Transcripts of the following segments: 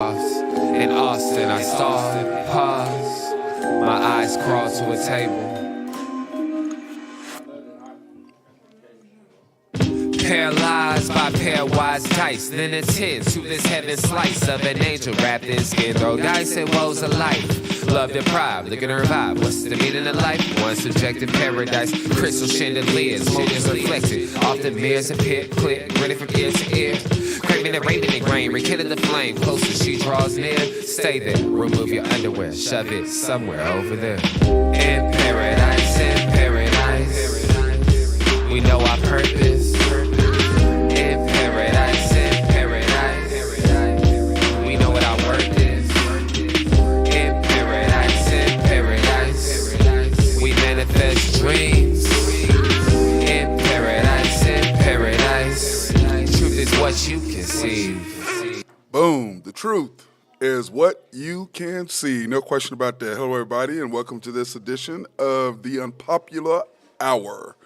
In Austin, I stalled, paused, my eyes crawled to a table. Paralyzed by pairwise dice, then attend to this heaven slice of an angel wrapped in skin. Throw dice and woes of life. Love deprived, looking to revive. What's the meaning of life? One subjective paradise. Crystal chandeliers, motives reflected. Off the mirrors appear, click, grinning from ear to ear. Craving the rain in the grain, rekindle the flame. Closer she draws near. Stay there, remove your underwear, shove it somewhere over there. In paradise, we know our purpose. In paradise, we know what our worth is. In paradise, we manifest dreams. In paradise, truth is what you conceive. Boom. The truth is what you can see. No question about that. Hello, everybody, and welcome to this edition of the Unpopular Hour.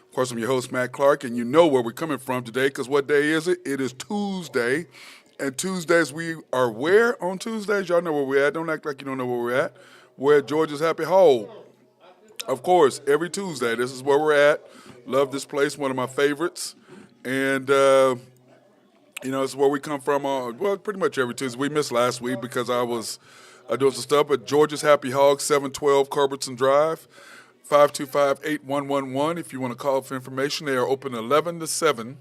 Of course, I'm your host, Matt Clark, and you know where we're coming from today, because what day is it? It is Tuesday, and Tuesdays we are where on Tuesdays? Y'all know where we're at. Don't act like you don't know where we're at. We're at Georgia's Happy Hole. Of course, every Tuesday, this is where we're at. Love this place, one of my favorites, and it's where we come from, pretty much every Tuesday. We missed last week because I was doing some stuff, but Georgia's Happy Hog, 712 Culbertson Drive, 525-8111. If you want to call for information, they are open 11 to 7,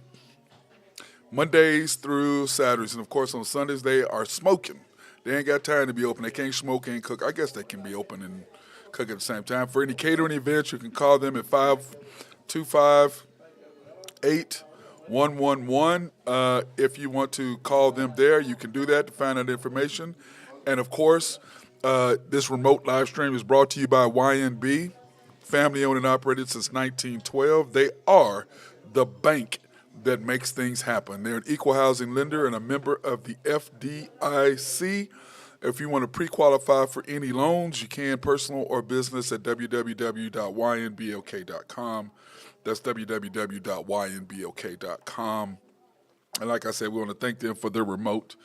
Mondays through Saturdays. And, of course, on Sundays, they are smoking. They ain't got time to be open. They can't smoke, can't cook. I guess they can be open and cook at the same time. For any catering events, you can call them at 525-8111. If you want to call them there, you can do that to find out information. And, of course, this remote live stream is brought to you by YNB, family-owned and operated since 1912. They are the bank that makes things happen. They're an equal housing lender and a member of the FDIC. If you want to pre-qualify for any loans, you can, personal or business, at www.ynblk.com. That's www.ynblk.com. And like I said, we want to thank them for their remote,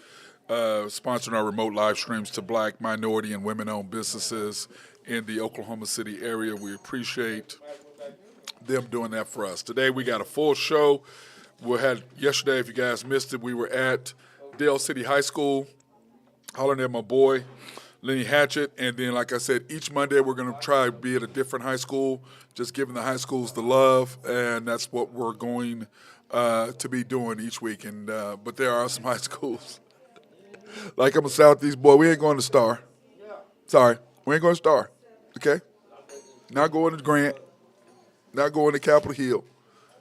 sponsoring our remote live streams to Black, minority, and women-owned businesses in the Oklahoma City area. We appreciate them doing that for us. Today we got a full show. We had yesterday, if you guys missed it, we were at Dale City High School, hollering at my boy, Lenny Hatchett. And then, like I said, each Monday we're going to try to be at a different high school, just giving the high schools the love, and that's what we're going to be doing each week. And but there are some high schools. Like I'm a Southeast boy, we ain't going to Star. Sorry, we ain't going to Star, okay? Not going to Grant, not going to Capitol Hill.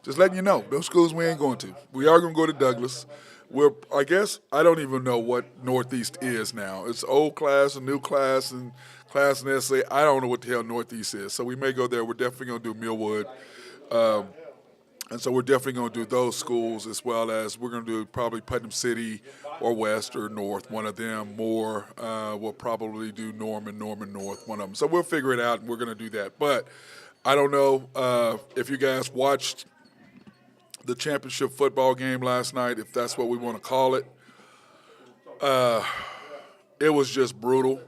Just letting you know, those schools we ain't going to. We are going to go to Douglas. I don't even know what Northeast is now. It's old class and new class and class and essay. I don't know what the hell Northeast is. So we may go there. We're definitely going to do Millwood. And so we're definitely going to do those schools, as well as we're going to do probably Putnam City or West or North, one of them. More, we'll probably do Norman North, one of them. So we'll figure it out, and we're going to do that. But I don't know if you guys watched the championship football game last night, if that's what we want to call it. It was just brutal.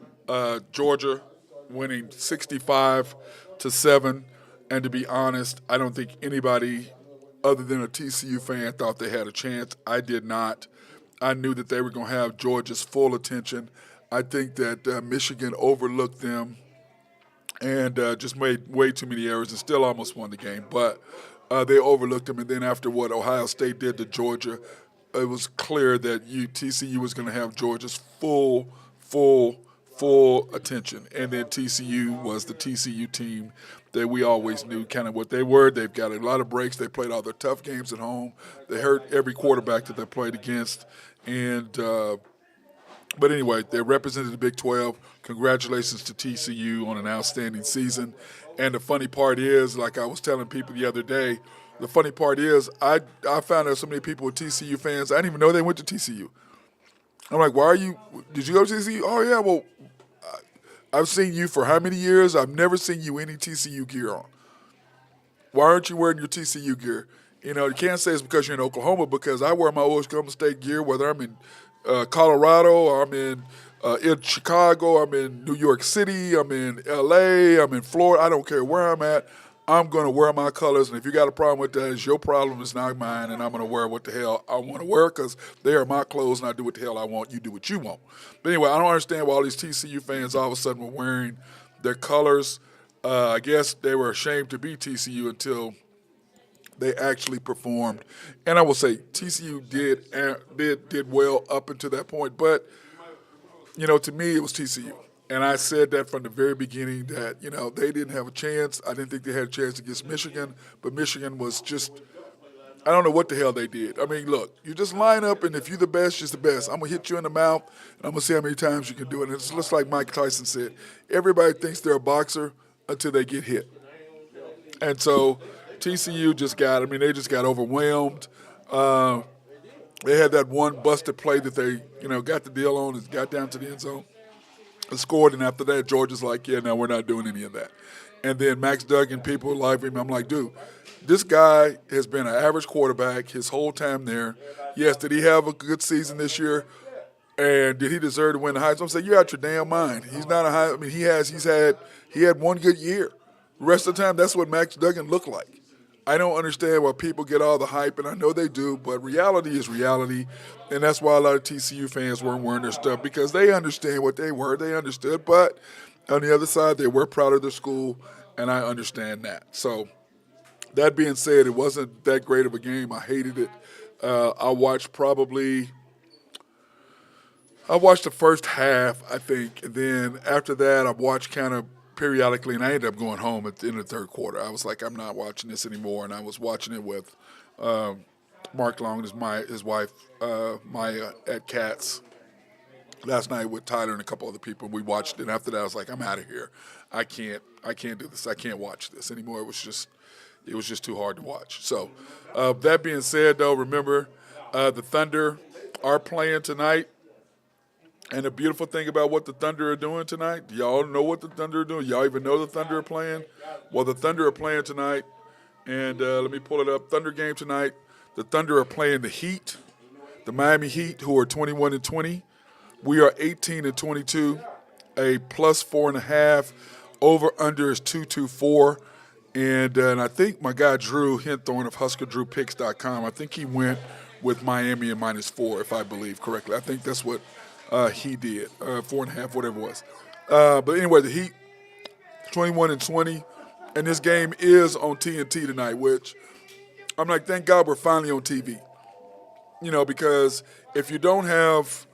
Georgia winning 65-7. And to be honest, I don't think anybody other than a TCU fan thought they had a chance. I did not. I knew that they were going to have Georgia's full attention. I think that Michigan overlooked them and just made way too many errors and still almost won the game. But they overlooked them, and then after what Ohio State did to Georgia, it was clear that TCU was going to have Georgia's full attention. And then TCU was the TCU team that we always knew kind of what they were. They've got a lot of breaks. They played all their tough games at home. They hurt every quarterback that they played against. And but anyway, they represented the Big 12. Congratulations to TCU on an outstanding season. And the funny part is, like I was telling people the other day, the funny part is I found out so many people were TCU fans. I didn't even know they went to TCU. I'm like, did you go to TCU? Oh, yeah, well, I've seen you for how many years? I've never seen you any TCU gear on. Why aren't you wearing your TCU gear? You can't say it's because you're in Oklahoma, because I wear my Oklahoma State gear whether I'm in Colorado. I'm in Chicago. I'm in New York City. I'm in L.A. I'm in Florida. I don't care where I'm at. I'm going to wear my colors, and if you got a problem with that, it's your problem. It's not mine, and I'm going to wear what the hell I want to wear because they are my clothes, and I do what the hell I want. You do what you want. But anyway, I don't understand why all these TCU fans all of a sudden were wearing their colors. I guess they were ashamed to be TCU until they actually performed. And I will say TCU did well up until that point, but to me it was TCU. And I said that from the very beginning that, they didn't have a chance. I didn't think they had a chance against Michigan, but Michigan was just I don't know what the hell they did. I mean, look, you just line up, and if you're the best, you're the best. I'm going to hit you in the mouth, and I'm going to see how many times you can do it. And it's just like Mike Tyson said, everybody thinks they're a boxer until they get hit. And so TCU they just got overwhelmed. Uh, they had that one busted play that they, got the deal on and got down to the end zone and scored. And after that, Georgia's like, yeah, no, we're not doing any of that. And then Max Duggan, people like him. I'm like, dude, this guy has been an average quarterback his whole time there. Yes, did he have a good season this year? And did he deserve to win the Heisman? I'm saying you're out your damn mind. He's not a high. I mean, he had one good year. The rest of the time, that's what Max Duggan looked like. I don't understand why people get all the hype, and I know they do, but reality is reality, and that's why a lot of TCU fans weren't wearing their stuff because they understand what they were. They understood, but on the other side, they were proud of their school, and I understand that. So that being said, it wasn't that great of a game. I hated it. I watched the first half, I think, and then after that, I watched kind of periodically, and I ended up going home at the end of the third quarter. I was like, I'm not watching this anymore, and I was watching it with Mark Long, his wife, Maya, at Cats last night with Tyler and a couple other people. We watched it, and after that, I was like, I'm out of here. I can't do this. I can't watch this anymore. It was just too hard to watch. So, that being said, though, remember the Thunder are playing tonight. And the beautiful thing about what the Thunder are doing tonight, do y'all know what the Thunder are doing? Y'all even know the Thunder are playing? Well, the Thunder are playing tonight, and let me pull it up. Thunder game tonight. The Thunder are playing the Heat, the Miami Heat, who are 21-20. We are 18-22, a plus 4.5. Over under is 224. And I think my guy Drew Hinthorn of HuskerDrewPicks.com, I think he went with Miami and -4, if I believe correctly. I think that's what he did, 4.5, whatever it was. But anyway, the Heat, 21-20, and this game is on TNT tonight, which I'm like, thank God we're finally on TV. Because if you don't have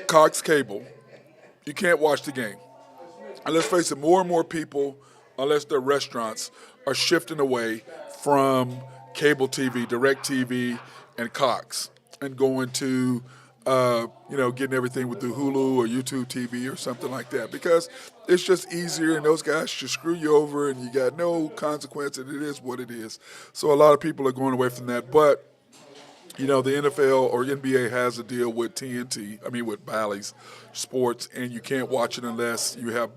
Cox cable, you can't watch the game. And let's face it, more and more people, unless they're restaurants, are shifting away from cable TV, direct TV, and Cox, and going to getting everything with the Hulu or YouTube TV or something like that because it's just easier and those guys just screw you over and you got no consequence and it is what it is. So a lot of people are going away from that. But, the NFL or NBA has a deal with with Bally's Sports, and you can't watch it unless you have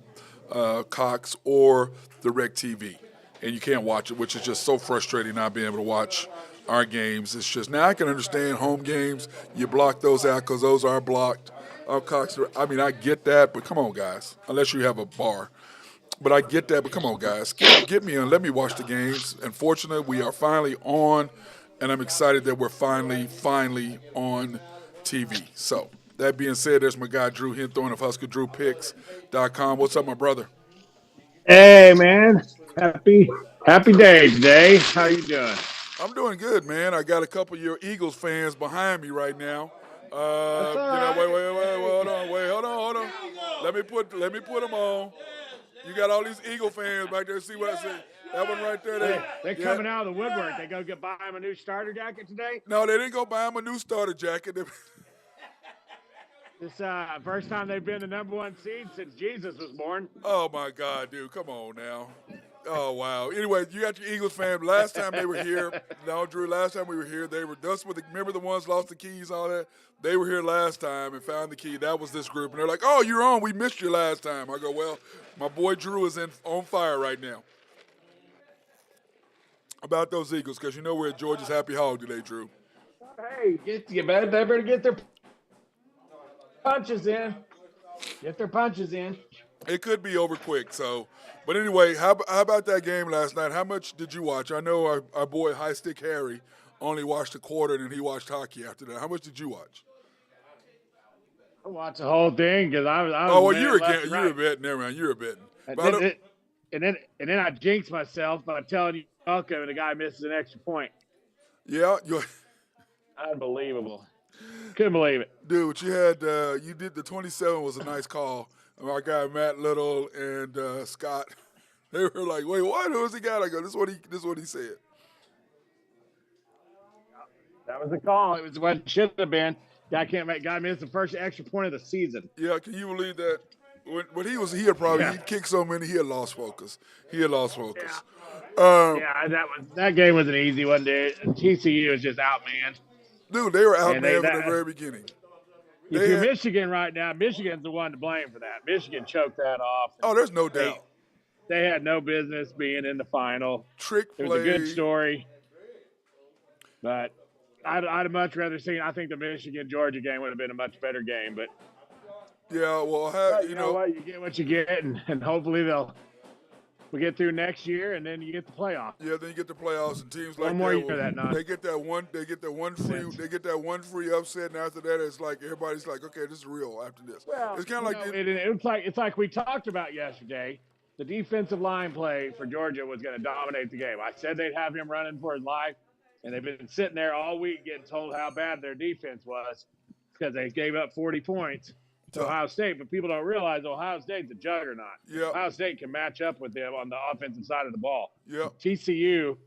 Cox or DirecTV. And you can't watch it, which is just so frustrating not being able to watch our games. It's just, now I can understand home games. You block those out because those are blocked. Cox, I get that, but come on, guys. Unless you have a bar. But I get that, but come on, guys. Get me on. Let me watch the games. Unfortunately, we are finally on, and I'm excited that we're finally on TV. So, that being said, there's my guy Drew Hinthorn of HuskerDrewPicks.com. What's up, my brother? Hey man, happy day today. How you doing? I'm doing good, man. I got a couple of your Eagles fans behind me right now. That's all right. Hold on. Let me put them on. You got all these Eagle fans back there. See what I say? That one right there. They're coming out of the woodwork. They go buy him a new starter jacket today. No, they didn't go buy him a new starter jacket. This first time they've been the number one seed since Jesus was born. Oh my God, dude! Come on now. Oh wow. Anyway, you got your Eagles fan. Last time they were here, no, Drew. Last time we were here, they were remember the ones lost the keys, all that. They were here last time and found the key. That was this group, and they're like, "Oh, you're on. We missed you last time." I go, "Well, my boy Drew is on fire right now." About those Eagles, because we're at Georgia's Happy Hog today, Drew. Hey, they better get their punches in. Get their punches in. It could be over quick. So, but anyway, how about that game last night? How much did you watch? I know our boy High Stick Harry only watched a quarter, and then he watched hockey after that. How much did you watch? I watched the whole thing because I was. Oh well, you were betting there, man. You were betting. And then I jinxed myself by telling you welcome, and the guy misses an extra point. Yeah, Unbelievable. Couldn't believe it. Dude, what you had, you did the 27 was a nice call. My guy Matt Little and Scott, they were like, "Wait, what? Who's he got?" I go, "This is what he said." That was the call. It was what it should have been. Guy missed the first extra point of the season. Yeah, can you believe that? When he had probably he'd kicked so many, he had lost focus. Yeah, that game was an easy one, dude. TCU was just outmanned. Dude, they were outmanned from the very beginning. If you're Michigan right now, Michigan's the one to blame for that. Michigan choked that off. Oh, there's no doubt. They had no business being in the final. Trick play. It was a good story. But I'd have much rather seen. I think the Michigan-Georgia game would have been a much better game. But yeah, well, you know what? You get what you get, and hopefully we get through next year, and then you get the playoffs. Yeah, then you get the playoffs, and teams like one more year that they get that one free upset, and after that, it's like everybody's like, okay, this is real. After this, well, it's kind of like it's like we talked about yesterday. The defensive line play for Georgia was going to dominate the game. I said they'd have him running for his life, and they've been sitting there all week getting told how bad their defense was because they gave up 40 points to Ohio State. But people don't realize Ohio State's a juggernaut. Yeah. Ohio State can match up with them on the offensive side of the ball. Yeah. TCU,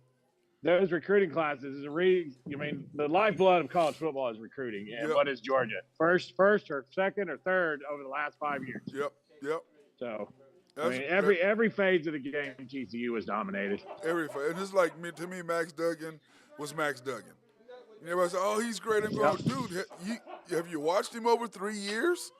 those recruiting classes the lifeblood of college football is recruiting. And what is Georgia? First or second or third over the last 5 years. Yep. So every phase of the game, TCU was dominated. Every phase. And it's like, to me, Max Duggan was Max Duggan. And everybody said, oh, he's great. I'm going, dude, have you watched him over 3 years?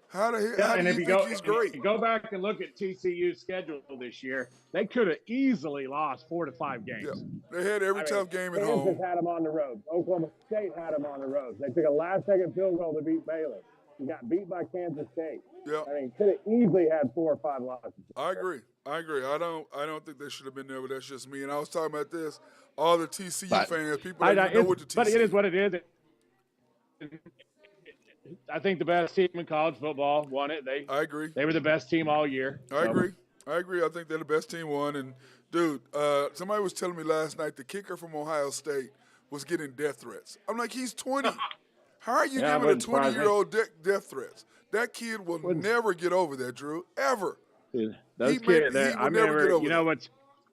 How do you think he's great? If you go back and look at TCU's schedule this year, they could have easily lost 4 to 5 games. Yeah. They had every tough game at home. Kansas had them on the road. Oklahoma State had them on the road. They took a last-second field goal to beat Baylor. You got beat by Kansas State. Yeah. Could have easily had 4 or 5 losses. I agree. I don't think they should have been there, but that's just me. And I was talking about this. All the TCU fans, people don't know what the TCU. But it is what it is. I think the best team in college football won it. I agree. They were the best team all year. I agree. I think they're the best team won. And, dude, somebody was telling me last night the kicker from Ohio State was getting death threats. I'm like, he's 20. How are you giving a 20-year-old death threats? That kid will never get over that, Drew, ever. Dude, those kids, never get over you know that.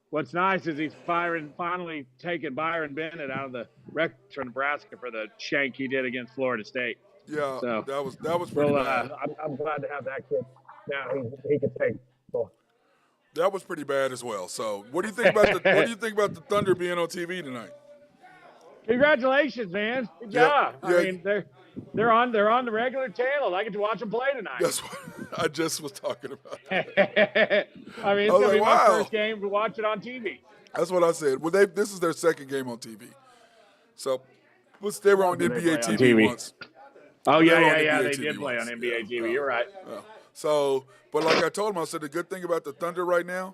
What's nice is he's finally taking Byron Bennett out of the record for Nebraska for the shank he did against Florida State. Yeah, so, that was pretty bad. I'm glad to have that kid. Now he can take. That was pretty bad as well. So, what do you think about the Thunder being on TV tonight? Congratulations, man! Good job. Yeah. I mean, they're on the regular channels. I get to watch them play tonight. That's what I just was talking about. I mean, it's gonna be my first game to watch it on TV. That's what I said. Well, this is their second game on TV. So, they were on NBA TV once. Oh, yeah. They did play on NBA TV. You're right. Yeah. So, but like I told him, I said the good thing about the Thunder right now,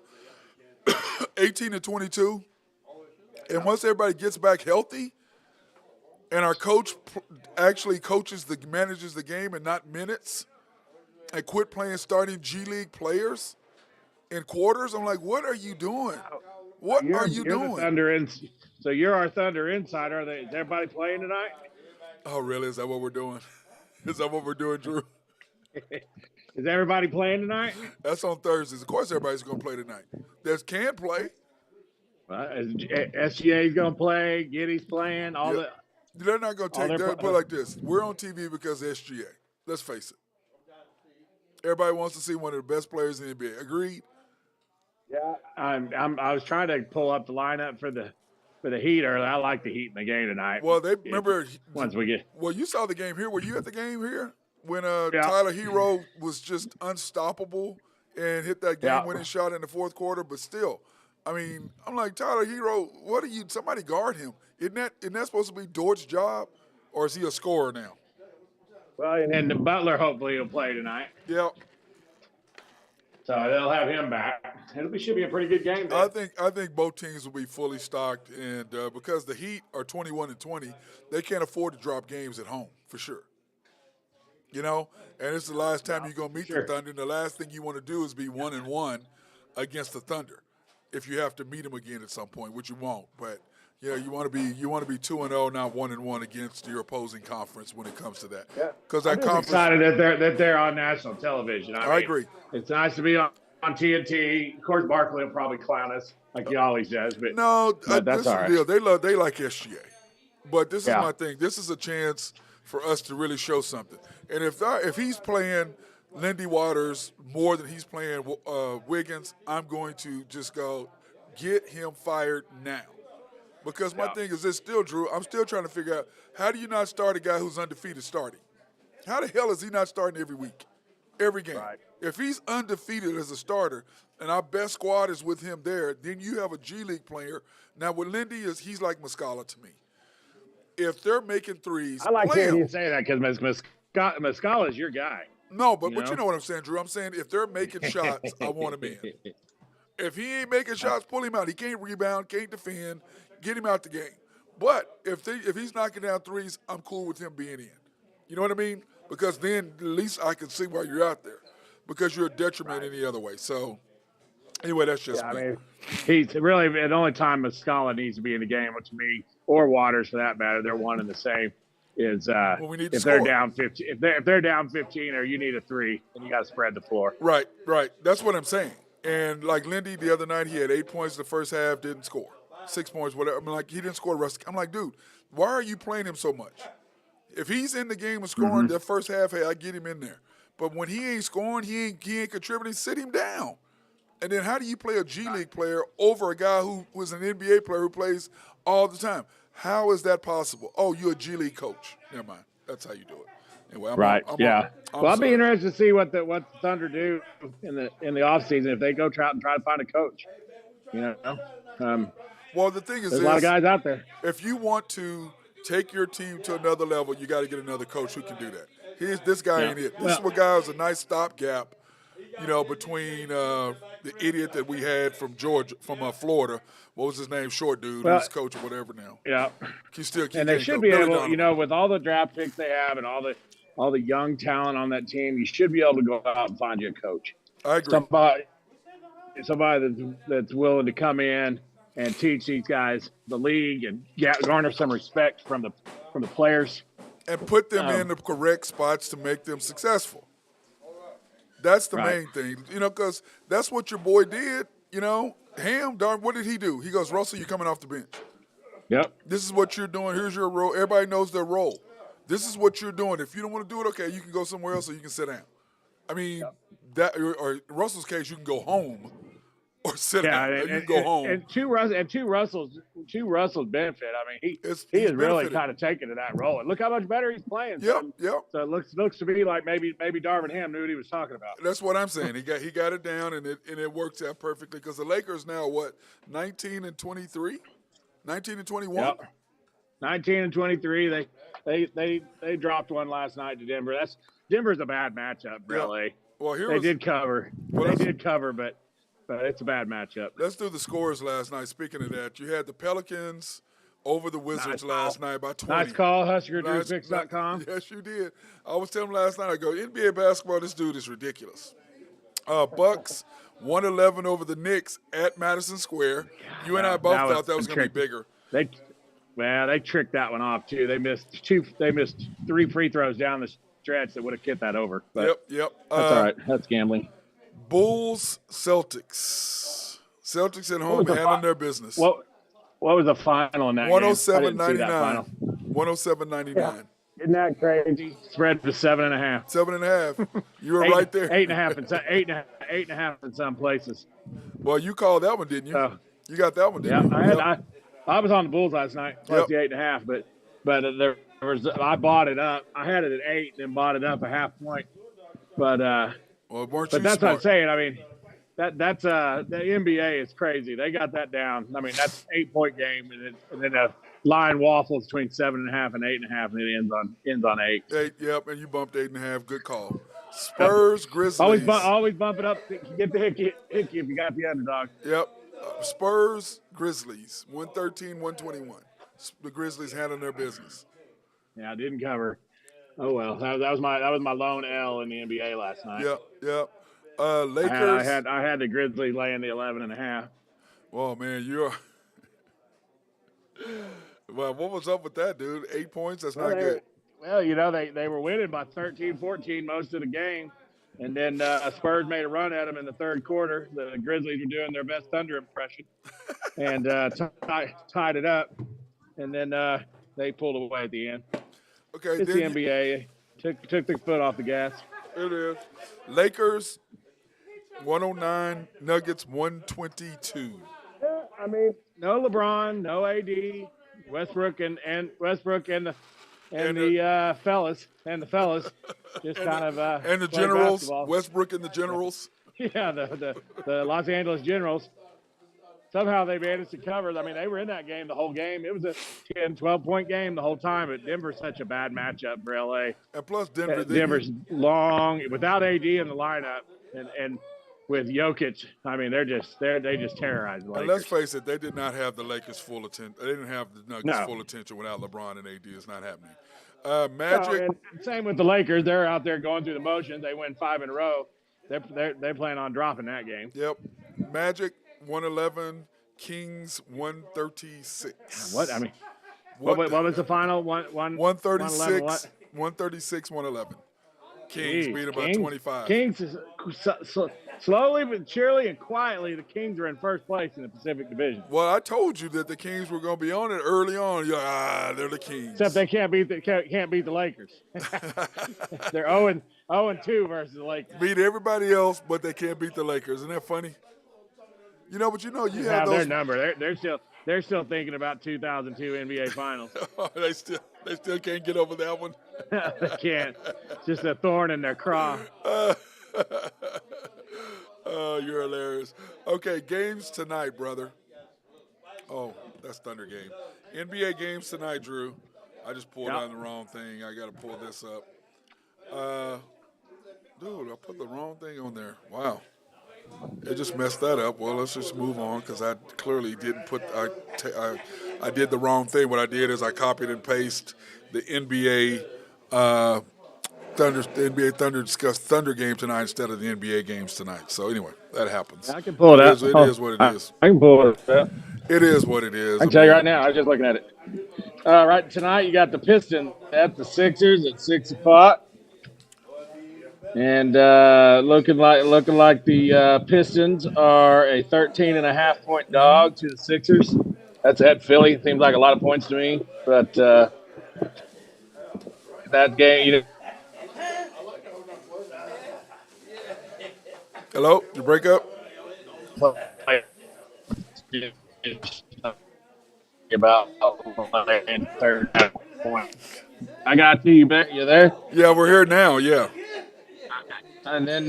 18-22, and once everybody gets back healthy, and our coach actually manages the game and not minutes, and quit playing starting G League players in quarters, I'm like, what are you doing? What are you doing? So you're our Thunder insider. Is everybody playing tonight? Oh, really? Is that what we're doing? Is that what we're doing, Drew? Is everybody playing tonight? That's on Thursdays. Of course, everybody's going to play tonight. Can't play. SGA's going to play. Giddy's playing. They're not going to take. They're put it like this. We're on TV because of SGA. Let's face it. Everybody wants to see one of the best players in the NBA. Agreed? Yeah. I was trying to pull up the lineup for the Heat earlier. I like the Heat in the game tonight. Well, remember once we get. Well, you saw the game here. Were you at the game here when Tyler Hero was just unstoppable and hit that game-winning shot in the fourth quarter? But still, I mean, I'm like, Tyler Hero, somebody guard him. Isn't that supposed to be Dort's job, or is he a scorer now? Well, and Butler hopefully will play tonight. Yeah. So they'll have him back. Should be a pretty good game. I Then. think both teams will be fully stocked, and because the Heat are 21-20, they can't afford to drop games at home for sure. And it's the last time you're gonna meet the Thunder. And the last thing you want to do is be 1-1 against the Thunder, if you have to meet them again at some point, which you won't. But yeah, you want to be 2-0, not 1-1 against your opposing conference when it comes to that. Yeah, because that conference. Excited that they're on national television. I mean, agree. It's nice to be on TNT. Of course, Barkley will probably clown us like he always does, but that's this is the deal. They like SGA, but this is my thing. This is a chance for us to really show something. And if he's playing Lindy Waters more than he's playing Wiggins, I'm going to just go get him fired now. Because my thing is this still, Drew, I'm still trying to figure out, how do you not start a guy who's undefeated starting? How the hell is he not starting every week, every game? Right. If he's undefeated as a starter and our best squad is with him there, then you have a G League player. Now, with Lindy, he's like Muscala to me. If they're making threes, I like hearing you say that because Muscala is your guy. No, but you know what I'm saying, Drew. I'm saying if they're making shots, I want him in. If he ain't making shots, pull him out. He can't rebound, can't defend, get him out the game. But if he's knocking down threes, I'm cool with him being in. You know what I mean? Because then at least I can see why you're out there. Because you're a detriment any other way. So anyway, that's just me. I mean, he's really the only time Muscala needs to be in the game, which to me, or Waters for that matter, they're one and the same. Is if they're down 15, if they're down 15, or you need a three, and you got to spread the floor. Right. That's what I'm saying. And like Lindy the other night, he had 8 points the first half, didn't score. 6 points, whatever. I'm like, he didn't score. I'm like, dude, why are you playing him so much? If he's in the game and scoring that first half, hey, I get him in there. But when he ain't scoring, he ain't contributing, sit him down. And then how do you play a G League player over a guy who was an NBA player who plays all the time? How is that possible? Oh, you're a G League coach. Never mind. That's how you do it. Anyway, I'll be interested to see what the Thunder do in the offseason if they go try to find a coach. Well, the thing is, there's a lot of guys out there. If you want to take your team to another level, you got to get another coach who can do that. This guy ain't it. This is what guy was a nice stopgap, between the idiot that we had from Florida. What was his name? Short dude, who's coach or whatever now. Yeah. And they should be able, with all the draft picks they have and all the young talent on that team, you should be able to go out and find you a coach. I agree. Somebody that's willing to come in and teach these guys the league and garner some respect from the players. And put them in the correct spots to make them successful. That's the main thing, because that's what your boy did, Ham, darn, what did he do? He goes, Russell, you're coming off the bench. Yep. This is what you're doing. Here's your role. Everybody knows their role. This is what you're doing. If you don't want to do it, okay, you can go somewhere else or you can sit down. I mean, that or in Russell's case, you can go home or sit down. And you can go home. And two Russell's benefit. I mean, he is really kind of taken to that role. And look how much better he's playing. Yep. So it looks to me like maybe Darvin Ham knew what he was talking about. That's what I'm saying. He got it down, and it works out perfectly because the Lakers now 19-23, 19-21. Yep. 19-23. They dropped one last night to Denver. Denver's a bad matchup, really. Yep. Well, they did cover. They did cover, but it's a bad matchup. Let's do the scores last night. Speaking of that, you had the Pelicans over the Wizards last night by 20. Nice call, HuskerDrewPicks.com. Yes, you did. I was telling him last night, I go, NBA basketball, this dude is ridiculous. Bucks 111 over the Knicks at Madison Square. You and I both thought that was going to be bigger. They tricked that one off too. They missed 3 free throws down the stretch that would have kicked that over. But yep. That's all right. That's gambling. Bulls, Celtics. Celtics at home handling their business. What was the final in that 107-99. 107-99. Yeah. Isn't that crazy? Spread to 7.5. 7.5. You were right there. 8.5 in some places. Well, you called that one, didn't you? You got that one, didn't you? I was on the Bulls last night, plus the 8.5, but there was I bought it up. I had it at 8 and then bought it up a half point. But that's what I'm saying. I mean, that's the NBA is crazy. They got that down. I mean, that's 8-point game, and then line waffles between 7.5 and 8.5, and it ends on 8. 8, yep, and you bumped 8.5. Good call. Yep. Spurs, Grizzlies. Always bump it up. Get the hickey if you got the underdog. Yep. Spurs, Grizzlies. 113, 121. The Grizzlies handling their business. Yeah, I didn't cover. Oh well, that was my lone L in the NBA last night. Yep. Lakers. I had the Grizzlies laying the 11.5. Well, man, you're. Well, what was up with that, dude? 8 points? That's not good. Well, they were winning by 13, 14 most of the game. And then Spurs made a run at them in the third quarter. The Grizzlies were doing their best Thunder impression and tied it up. And then they pulled away at the end. Okay, it's the NBA. Took the foot off the gas. It is. Lakers, 109. Nuggets, 122. I mean, no LeBron, no AD, Westbrook and the fellas just kind of and the Generals, basketball. Westbrook and the Generals. Yeah, the Los Angeles Generals. Somehow they managed to cover. I mean, they were in that game the whole game. It was a 10, 12-point game the whole time, but Denver's such a bad matchup for LA. And plus Denver's long without AD in the lineup and with Jokic. I mean, they just terrorize the Lakers. And let's face it, they did not have the Lakers full attention. They didn't have the Nuggets full attention without LeBron and AD. It's not happening. Magic. And same with the Lakers. They're out there going through the motions. They win 5 in a row. They plan on dropping that game. Yep. Magic 111. Kings 136. What I mean? What was the final? 136. 136. 111. Kings beat them by 25. Kings is slowly but surely and quietly, the Kings are in first place in the Pacific Division. Well, I told you that the Kings were going to be on it early on. You're like, they're the Kings. Except they can't beat the Lakers. They're 0-2 versus the Lakers. Beat everybody else, but they can't beat the Lakers. Isn't that funny? You have those. Their number. They're still thinking about 2002 NBA Finals. they still can't get over that one. They can't. It's just a thorn in their craw. Oh, you're hilarious. Okay, games tonight, brother. Oh, that's Thunder game. NBA games tonight, Drew. I just pulled on the wrong thing. I got to pull this up. Dude, I put the wrong thing on there. Wow. It just messed that up. Well, let's just move on because I clearly didn't put I did the wrong thing. What I did is I copied and pasted the NBA Thunder discussed Thunder game tonight instead of the NBA games tonight. So anyway, that happens. I can pull it out. It is what it is. I can pull it out. It is what it is. I can tell you right now. I was just looking at it. Right tonight, you got the Pistons at the Sixers at 6 o'clock. And looking like the Pistons are a 13.5-point dog to the Sixers. That's at Philly. Seems like a lot of points to me, but that game, Hello, you break up? About third point. I got you. You there? Yeah, we're here now. Yeah. And then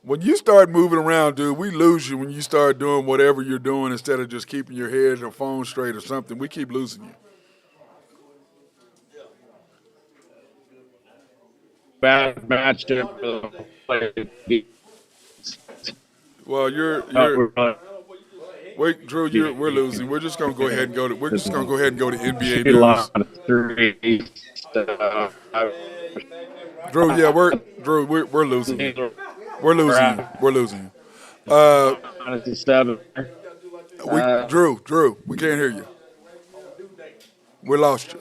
when you start moving around, dude, we lose you when you start doing whatever you're doing instead of just keeping your head or phone straight or something. We keep losing you. bad matchup. Well, wait, Drew, we're losing. We're just gonna go ahead and go to NBA news. Drew, yeah, we're losing. We're losing. Drew, we can't hear you. We lost you.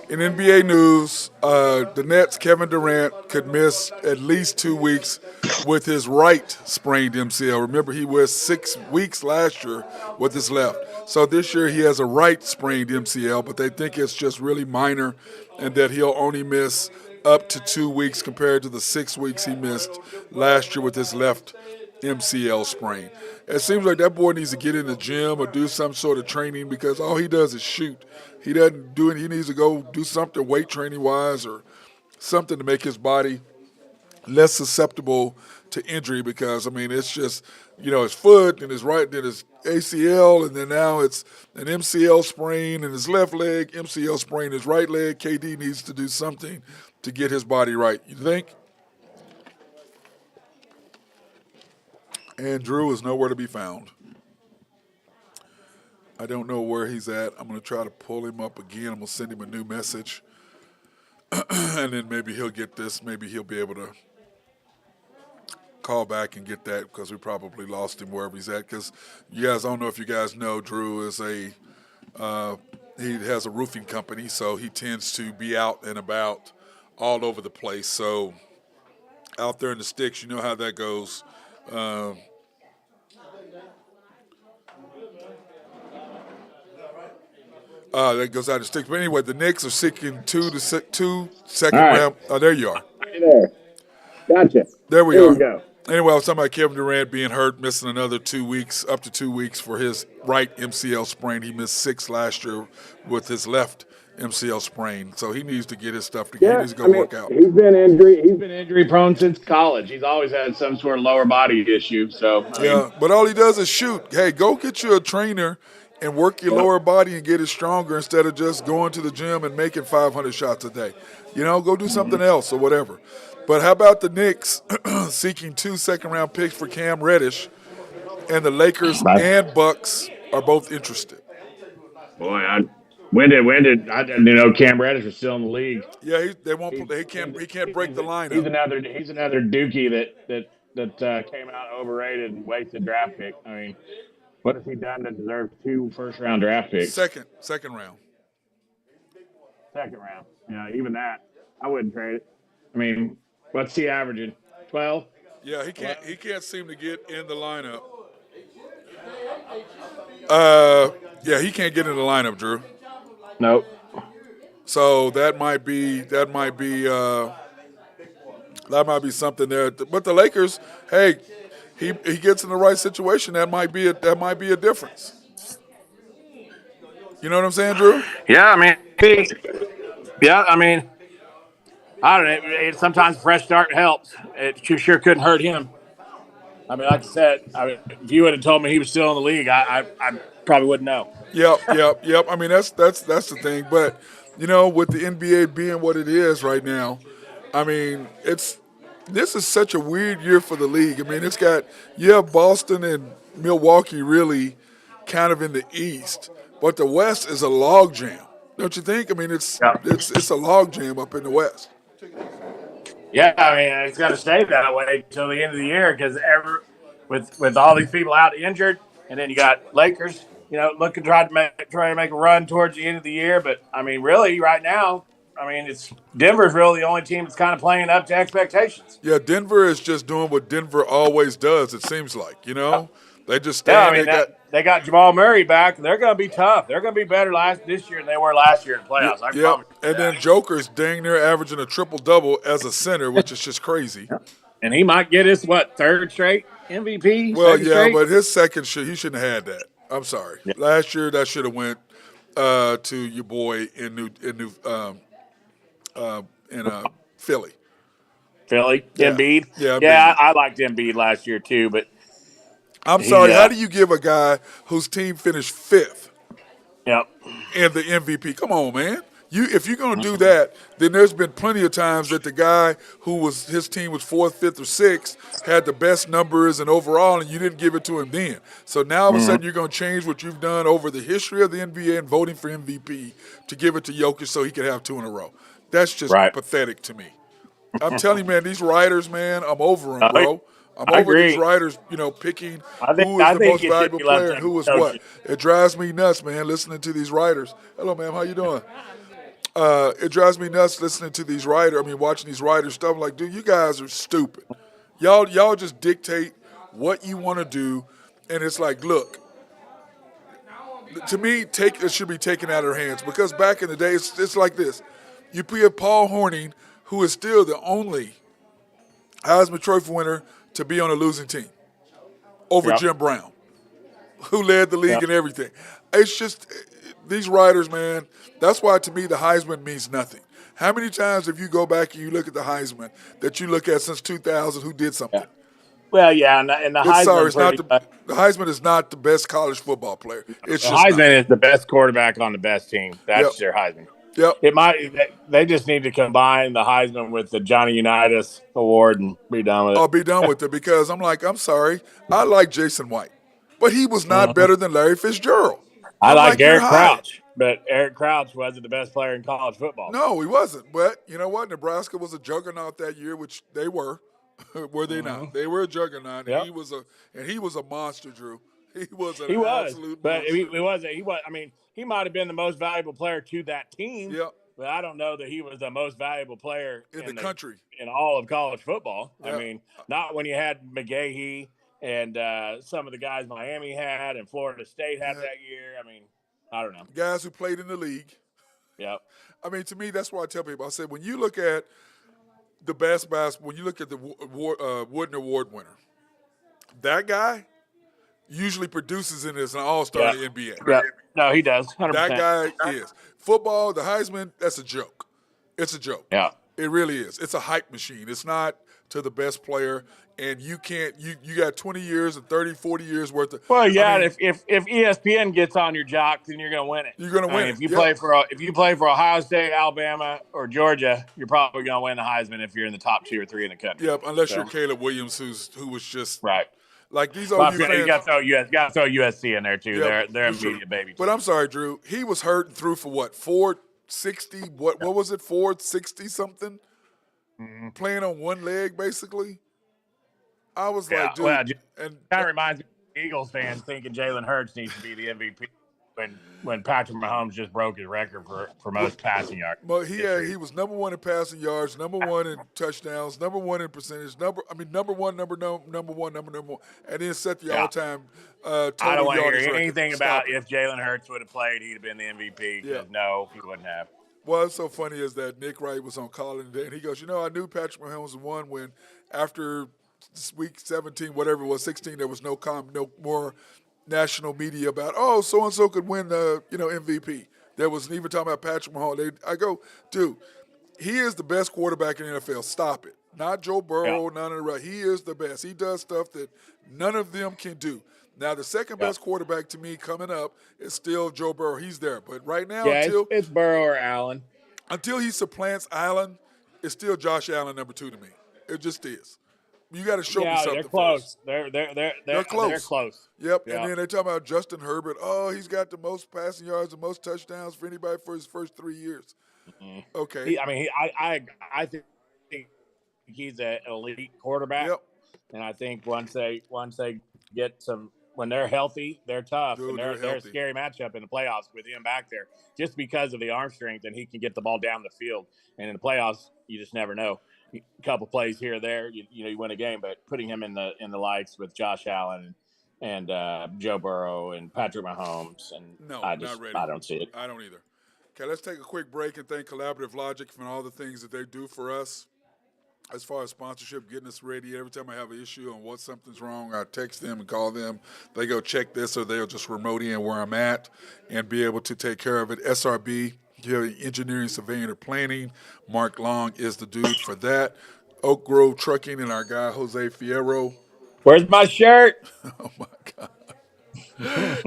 In NBA news, the Nets' Kevin Durant could miss at least 2 weeks with his right sprained MCL. Remember, he was 6 weeks last year with his left. So this year he has a right sprained MCL, but they think it's just really minor and that he'll only miss up to 2 weeks compared to the 6 weeks he missed last year with his left MCL sprain. It seems like that boy needs to get in the gym or do some sort of training because all he does is shoot. He doesn't do it. He needs to go do something weight training wise or something to make his body less susceptible to injury because, I mean, it's just, his foot and his then his ACL, and then now it's an MCL sprain in his left leg, MCL sprain in his right leg. KD needs to do something to get his body right. You think? And Drew is nowhere to be found. I don't know where he's at. I'm going to try to pull him up again. I'm going to send him a new message. And then maybe he'll get this. Maybe he'll be able to call back and get that because we probably lost him wherever he's at. Because you guys, I don't know if you guys know, Drew is he has a roofing company, so he tends to be out and about all over the place. So out there in the sticks, you know how that goes. That goes out of sticks. But anyway, the Knicks are seeking two second round. Oh, there you are. Right there. Gotcha. There we There are. we go. Anyway, I was talking about Kevin Durant being hurt, missing another 2 weeks, up to 2 weeks for his right MCL sprain. He missed 6 last year with his left MCL sprain. So he needs to get his stuff together. Yeah, He needs to go work out. He's been injury prone since college. He's always had some sort of lower body issue. So But all he does is shoot. Hey, go get you a trainer and work your lower body and get it stronger instead of just going to the gym and making 500 shots a day. Go do something else or whatever. But how about the Knicks seeking 2 second-round picks for Cam Reddish, and the Lakers and Bucks are both interested. Boy, when did I didn't know Cam Reddish was still in the league? Yeah, they won't. He can't break the lineup. He's another Dookie that came out overrated and wasted draft pick. I mean, what has he done to deserve 2 first-round draft picks? Second round. Second round. Yeah, even that, I wouldn't trade it. I mean, what's he averaging? 12? Yeah, he can't seem to get in the lineup. He can't get in the lineup, Drew. Nope. So that might be something there. But the Lakers, hey, he gets in the right situation. That might be a difference. You know what I'm saying, Drew? Yeah, I mean, I don't know. Sometimes a fresh start helps. It sure couldn't hurt him. I mean, like I said, if you would have told me he was still in the league, I probably wouldn't know. Yep. I mean, that's the thing. But with the NBA being what it is right now, I mean, this is such a weird year for the league. I mean, it's got Boston and Milwaukee really kind of in the East, but the West is a logjam. Don't you think? I mean, it's a logjam up in the West. Yeah, I mean, it's got to stay that way until the end of the year because with all these people out injured, and then you got Lakers, looking try to make a run towards the end of the year. But I mean, really, right now, I mean, Denver's really the only team that's kind of playing up to expectations. Yeah, Denver is just doing what Denver always does. It seems like they just stand. They got Jamal Murray back. They're going to be tough. They're going to be better this year than they were last year in the playoffs. And then Joker's dang near averaging a triple-double as a center, which is just crazy. And he might get his, third straight MVP? Well, but his second he shouldn't have had that. I'm sorry. Yeah. Last year, that should have went to your boy in Philly. Philly? Yeah. Embiid? Yeah, I liked Embiid last year too, but I'm sorry. How do you give a guy whose team finished 5th in the MVP? Come on, man. If you're going to do that, then there's been plenty of times that the guy his team was 4th, 5th, or 6th had the best numbers and overall, and you didn't give it to him then. So now all of a sudden you're going to change what you've done over the history of the NBA and voting for MVP to give it to Jokic so he could have 2 in a row. That's just pathetic to me. I'm telling you, man, these writers, man, I'm over them, bro. I'm over these writers, picking who is the most valuable player and who is what. It drives me nuts, man, listening to these writers. Hello, ma'am. How you doing? It drives me nuts listening to these watching these writers stuff. I'm like, dude, you guys are stupid. Y'all just dictate what you want to do, and it's like, look, to me, it should be taken out of their hands because back in the day, it's like this. You have Paul Hornung, who is still the only Heisman Trophy winner to be on a losing team over Jim Brown, who led the league and everything. It's just these writers, man, that's why to me the Heisman means nothing. How many times if you go back and you look at the Heisman that you look at since 2000 who did something? Well, yeah, and the Heisman. The Heisman is not the best college football player. It's the just Heisman not. is the best quarterback on the best team. That's their Heisman. Yep. It might. They just need to combine the Heisman with the Johnny Unitas Award and be done with it. I'll be done with it because I'm sorry. I like Jason White, but he was not better than Larry Fitzgerald. I like you're Eric high. Crouch, but Eric Crouch wasn't the best player in college football. No, he wasn't. But you know what? Nebraska was a juggernaut that year, which they were. Were they not? They were a juggernaut. Yep. He was a monster, Drew. He was an absolute but monster. he wasn't. He was. I mean, he might have been the most valuable player to that team. Yep. But I don't know that he was the most valuable player in the country in all of college football. Yep. I mean, not when you had McGahee and some of the guys Miami had and Florida State had that year. I mean, I don't know. Guys who played in the league. Yep. I mean, to me, that's why I tell people. I said, when you look at the best basketball, when you look at the Wooden Award winner, that guy usually produces in as an all-star in the NBA. Yep. No, he does. 100%. That guy is. Football, the Heisman, that's a joke. It's a joke. Yeah. It really is. It's a hype machine. It's not to the best player, and you can't – you got 20 years and 30, 40 years worth of – Well, yeah, if ESPN gets on your jock, then you're going to win it. You're going to win it. If you play for Ohio State, Alabama, or Georgia, you're probably going to win the Heisman if you're in the top 2 or 3 in the country. Yep, unless you're Caleb Williams, who was just – right. Like these OU fans, you got to throw USC in there too. Yep, they're immediate baby. But I'm sorry, Drew. He was hurt and threw for what? 460? What was it? 460 something? Mm-hmm. Playing on one leg, basically. I was like, dude. Well, and kind of reminds me of Eagles fans thinking Jalen Hurts needs to be the MVP when Patrick Mahomes just broke his record for most passing yards. Well, he was number one in passing yards, number one in touchdowns, number one in percentage, number one, and then set the all-time total yardage. I don't want to hear record. anything about if Jalen Hurts would have played, he'd have been the MVP. Yeah. No, he wouldn't have. Well, what's so funny is that Nick Wright was on Colin today, and he goes, I knew Patrick Mahomes won when after week 17, whatever it was, 16, there was no more national media about, so-and-so could win the, MVP. There wasn't even talking about Patrick Mahomes. I go, dude, he is the best quarterback in the NFL. Stop it. Not Joe Burrow, none of the rest. He is the best. He does stuff that none of them can do. Now, the second best quarterback to me coming up is still Joe Burrow. He's there. But right now, it's Burrow or Allen. Until he supplants Allen, it's still Josh Allen number 2 to me. It just is. You got to show me something. They're close. First. They're close. They're close. Yep. And then they talk about Justin Herbert. He's got the most passing yards and most touchdowns for anybody for his first 3 years. Mm-hmm. Okay. I think he's an elite quarterback. Yep. And I think once they get some, when they're healthy, they're tough. Dude, and they're a scary matchup in the playoffs with him back there, just because of the arm strength, and he can get the ball down the field. And in the playoffs, you just never know. A couple plays here or there, you win a game. But putting him in the likes with Josh Allen and Joe Burrow and Patrick Mahomes, and not ready. I don't see it. I don't either. Okay, let's take a quick break and thank Collaborative Logic for all the things that they do for us. As far as sponsorship, getting us ready. Every time I have an issue on what something's wrong, I text them and call them. They go check this, or they'll just remote in where I'm at and be able to take care of it. SRB, engineering, surveying, or planning. Mark Long is the dude for that. Oak Grove Trucking and our guy Jose Fierro. Where's my shirt? Oh my God.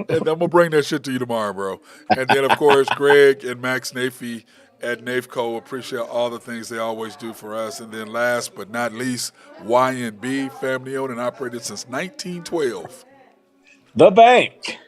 And I'm gonna bring that shit to you tomorrow, bro. And then of course Greg and Max Nafee at NAFCO. Appreciate all the things they always do for us. And then last but not least, YNB, family owned and operated since 1912. The bank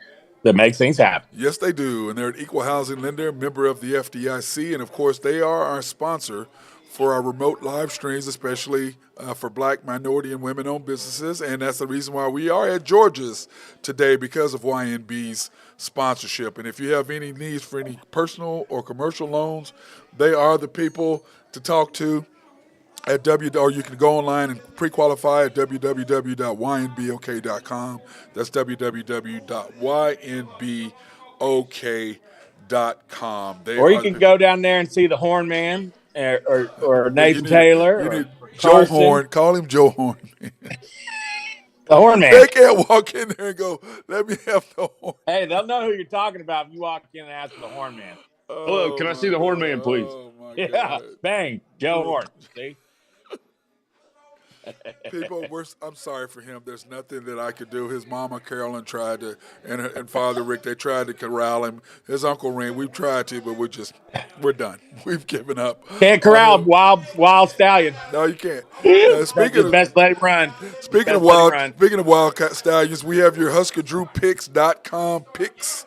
that makes things happen. Yes, they do. And they're an equal housing lender, member of the FDIC. And, of course, they are our sponsor for our remote live streams, especially for Black, minority, and women-owned businesses. And that's the reason why we are at Georgia's today, because of YNB's sponsorship. And if you have any needs for any personal or commercial loans, they are the people to talk to. Or you can go online and pre-qualify at www.ynbok.com. That's www.ynbok.com. Or you can go down there and see the Horn Man or Nathan Taylor. Joe Horn. Call him Joe Horn. The Horn Man. They can't walk in there and go, let me have the horn. Hey, they'll know who you're talking about if you walk in and ask for the Horn Man. Hello, can I see the Horn Man, please? Oh, my Yeah, God. bang, Joe Horn. See? People, I'm sorry for him. There's nothing that I could do. His mama Carolyn tried to, and Father Rick, they tried to corral him. His Uncle Ren, we've tried to, but we're done. We've given up Can't on corral him. wild stallion. No, you can't. Just best let him run. Speaking of Wildcat Stallions, we have your HuskerDrewPicks.com picks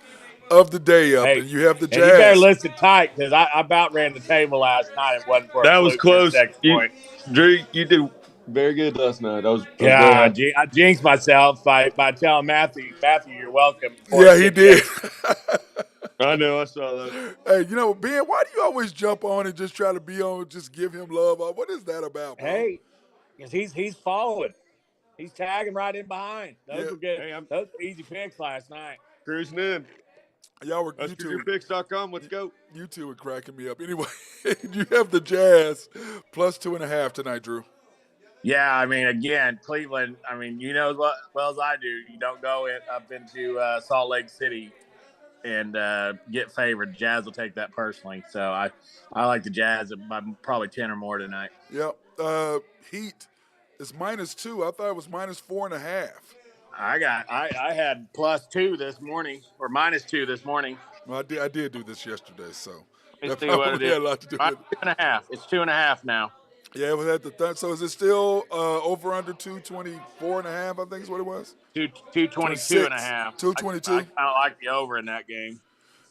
of the day up, Hey, and you have the and you better Jazz. listen tight because I about ran the table last night and wasn't for a That was fluke for a close. second point. Drew, you did very good last night. I was very Yeah, happy. I jinxed myself by telling Matthew, you're welcome before Yeah, he he get did. chased. I know. I saw that. Hey, Ben, why do you always jump on and just try to be on, just give him love? What is that about, bro? Hey, because he's following. He's tagging right in behind. Yeah, Those were good. Hey, I'm Those were easy picks last night. cruising in. you two, HuskerDrewPicks.com. Let's go. you two were cracking me up. Anyway, you have the Jazz plus 2.5 tonight, Drew. Yeah, I mean, again, Cleveland. I mean, you know as well as I do. You don't go up into Salt Lake City and get favored. Jazz will take that personally. So I like the Jazz by probably 10 or more tonight. Yep. Heat is -2. I thought it was -4.5. I had +2 this morning or -2 this morning. Well, I did do this yesterday, so Let's that see what it probably is. had a lot to do with it. 2.5. It's 2.5 now. Yeah, it was at the so is it still over under 224.5? I think is what it was. 222 and a half. 222. I kind of like the over in that game.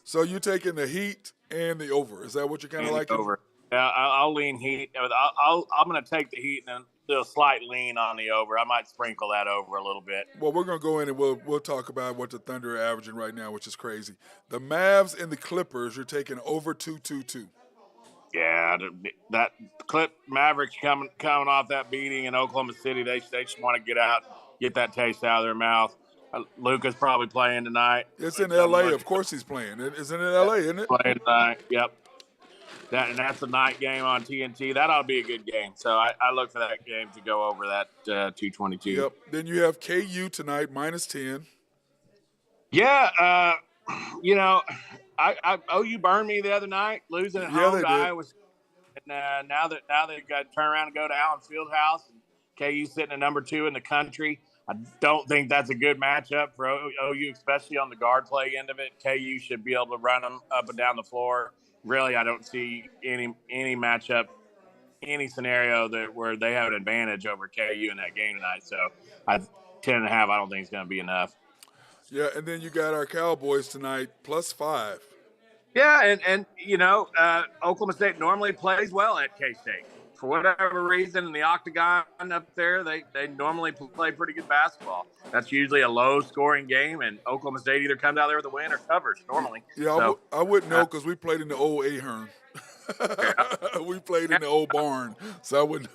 So you're taking the Heat and the over. Is that what you're kind of liking? Over. Yeah, I'll lean Heat. I'm going to take the Heat and do a slight lean on the over. I might sprinkle that over a little bit. Well, we're going to go in and we'll talk about what the Thunder are averaging right now, which is crazy. The Mavs and the Clippers, you're taking over 222. Yeah, that Mavericks coming off that beating in Oklahoma City, they just want to get that taste out of their mouth. Luka's probably playing tonight. It's in L.A. Of course he's playing. It's in L.A., isn't it? Playing tonight. Yep. That's a night game on TNT. That ought to be a good game. So I look for that game to go over that 222. Yep. Then you have KU tonight, -10. Yeah. I OU burned me the other night, losing at home to Iowa. And now they've got to turn around and go to Allen Fieldhouse. And KU sitting at number 2 in the country. I don't think that's a good matchup for OU, especially on the guard play end of it. KU should be able to run them up and down the floor. Really, I don't see any matchup, any scenario where they have an advantage over KU in that game tonight. So 10.5, I don't think it's going to be enough. Yeah, and then you got our Cowboys tonight, +5. Yeah, and Oklahoma State normally plays well at K-State. For whatever reason, in the octagon up there, they normally play pretty good basketball. That's usually a low-scoring game, and Oklahoma State either comes out there with a win or covers normally. Yeah, so, I wouldn't know because we played in the old Ahern. Yeah. We played in the old barn, so I wouldn't.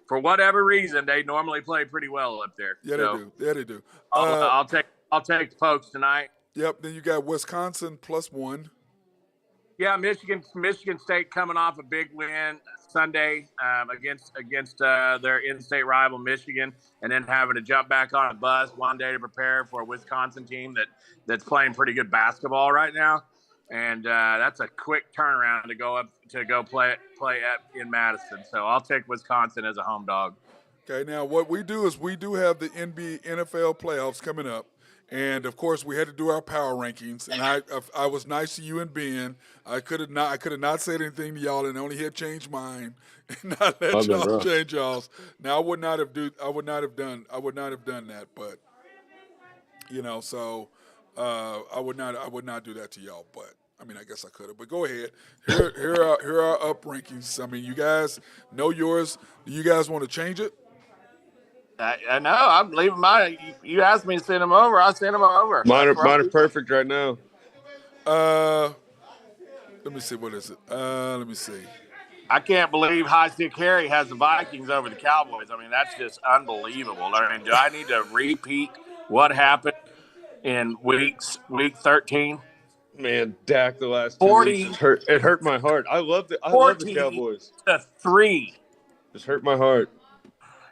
For whatever reason, they normally play pretty well up there. Yeah, so, they do. Yeah, they do. I'll take the Pokes tonight. Yep. Then you got Wisconsin +1. Yeah, Michigan State coming off a big win Sunday against their in-state rival Michigan, and then having to jump back on a bus one day to prepare for a Wisconsin team that's playing pretty good basketball right now, and that's a quick turnaround to go play in Madison. So I'll take Wisconsin as a home dog. Okay. Now what we do is we do have the NFL playoffs coming up. And of course, we had to do our power rankings, and I was nice to you and Ben. I could have not said anything to y'all, and only had changed mine, and not let y'all change y'all's. Now I would not have done that, but so I would not do that to y'all. But I mean, I guess I could have. But go ahead. Here are our up rankings. I mean, you guys know yours. Do you guys want to change it? I know. I'm leaving mine. You asked me to send them over. I sent them over. Mine are perfect right now. Let me see. What is it? Let me see. I can't believe High Stick Harry has the Vikings over the Cowboys. I mean, that's just unbelievable. I mean, do I need to repeat what happened in week 13? Man, Dak the last 2 weeks it hurt my heart. I love the Cowboys. 40-3. Just hurt my heart.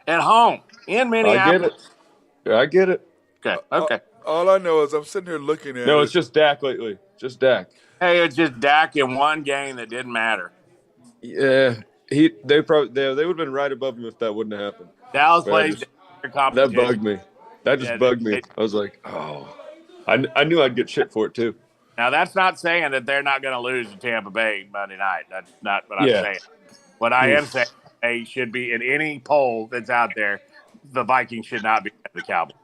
At home in Minneapolis. I get it. Okay. All I know is I'm sitting here looking at. No, it's just Dak lately. Just Dak. Hey, it's just Dak in one game that didn't matter. Yeah, They would have been right above him if that wouldn't have happened. Dallas But plays competition. that bugged me. That just bugged me. I was like, oh, I knew I'd get shit for it too. Now that's not saying that they're not going to lose to Tampa Bay Monday night. That's not what I'm saying. What I am saying, they should be in any poll that's out there. The Vikings should not be the Cowboys.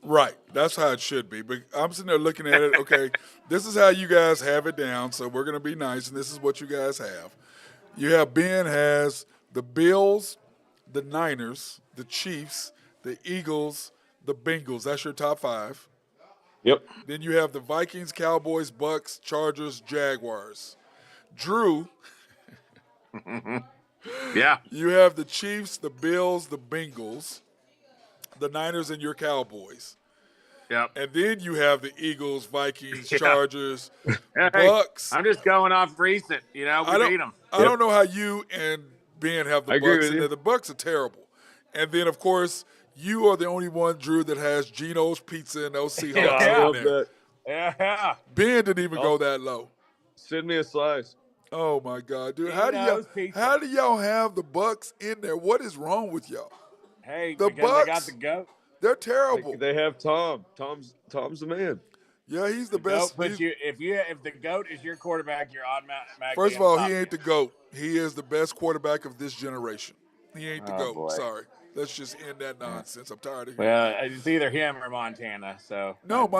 Right. That's how it should be. But I'm sitting there looking at it, okay, this is how you guys have it down, so we're going to be nice, and this is what you guys have. You have Ben has the Bills, the Niners, the Chiefs, the Eagles, the Bengals. That's your top 5. Yep. Then you have the Vikings, Cowboys, Bucks, Chargers, Jaguars. Drew. Yeah. You have the Chiefs, the Bills, the Bengals, the Niners, and your Cowboys. Yep. And then you have the Eagles, Vikings, Chargers, Bucks. I'm just going off recent. We beat them. I don't know how you and Ben have the Bucks in there. The Bucks are terrible. And then, of course, you are the only one, Drew, that has Geno's Pizza and those Seahawks in there. Yeah. Ben didn't even go that low. Send me a slice. Oh my God, dude! How do y'all have the Bucks in there? What is wrong with y'all? Hey, the because Bucks, they got the GOAT. They're terrible. They have Tom. Tom's the man. Yeah, he's the best. If the GOAT is your quarterback, you're automatically. First of all, he ain't the GOAT. He is the best quarterback of this generation. He ain't the GOAT. Boy. Sorry. Let's just end that nonsense. I'm tired of it. Well, it's either him or Montana. So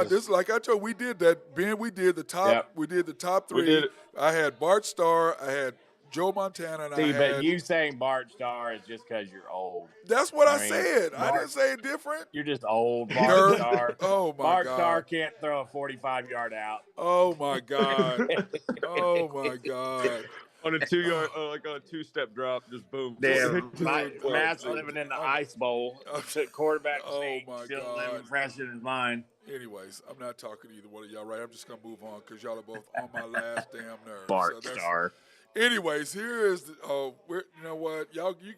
this like I told you, we did that. Ben, we did the top. Yep. We did the top 3. I had Bart Starr. I had Joe Montana. And but you saying Bart Starr is just because you're old. That's what I said. I didn't say it different. You're just old, Bart Starr. Oh my Bart God. Starr can't throw a 45-yard out. Oh my God. Oh my God. On a 2-yard, like on a 2-step drop, just boom. Damn, Matt's living in the ice bowl. Quarterback oh my still God. living fresh in his mind. Anyways, I'm not talking to either one of y'all, right? I'm just gonna move on because y'all are both on my last damn nerve. Bart Starr. Anyways, here is you know what,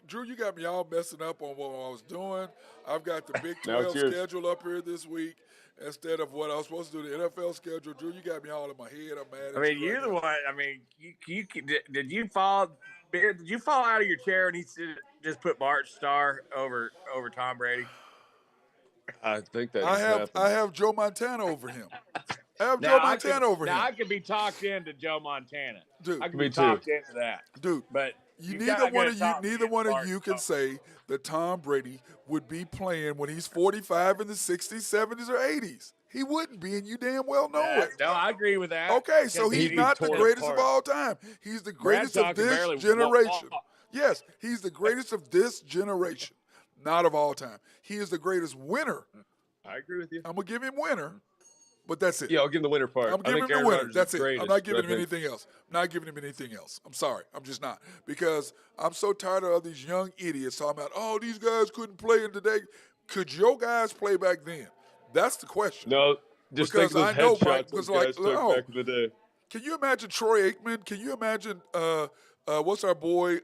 Drew, you got me all messing up on what I was doing. I've got the Big 12 schedule up here this week instead of what I was supposed to do, the NFL schedule. Drew, you got me all in my head. I'm mad at you. You're the one. Did you fall out of your chair and he just put Bart Starr over Tom Brady? I think that I have Joe Montana over him. I have Joe Montana over him. Now I could be talked into Joe Montana. Dude, I could be talked into that. Dude, but neither one of you can say that Tom Brady would be playing when he's 45 in the 60s, 70s, or 80s. He wouldn't be, and you damn well know it. No, I agree with that. Okay, so he's not the greatest of all time. He's the greatest of this generation. Yes, he's the greatest of this generation, not of all time. He is the greatest winner. I agree with you. I'm going to give him winner, but that's it. Yeah, I'll give him the winner part. I'm giving him the winner. That's it. I'm not giving him anything else. I'm not giving him anything else. I'm sorry. I'm just not. Because I'm so tired of all these young idiots talking about, oh, these guys couldn't play in today. Could your guys play back then? That's the question. No, just because think of those headshots those guys took back in the day. Can you imagine Troy Aikman? Can you imagine what's our boy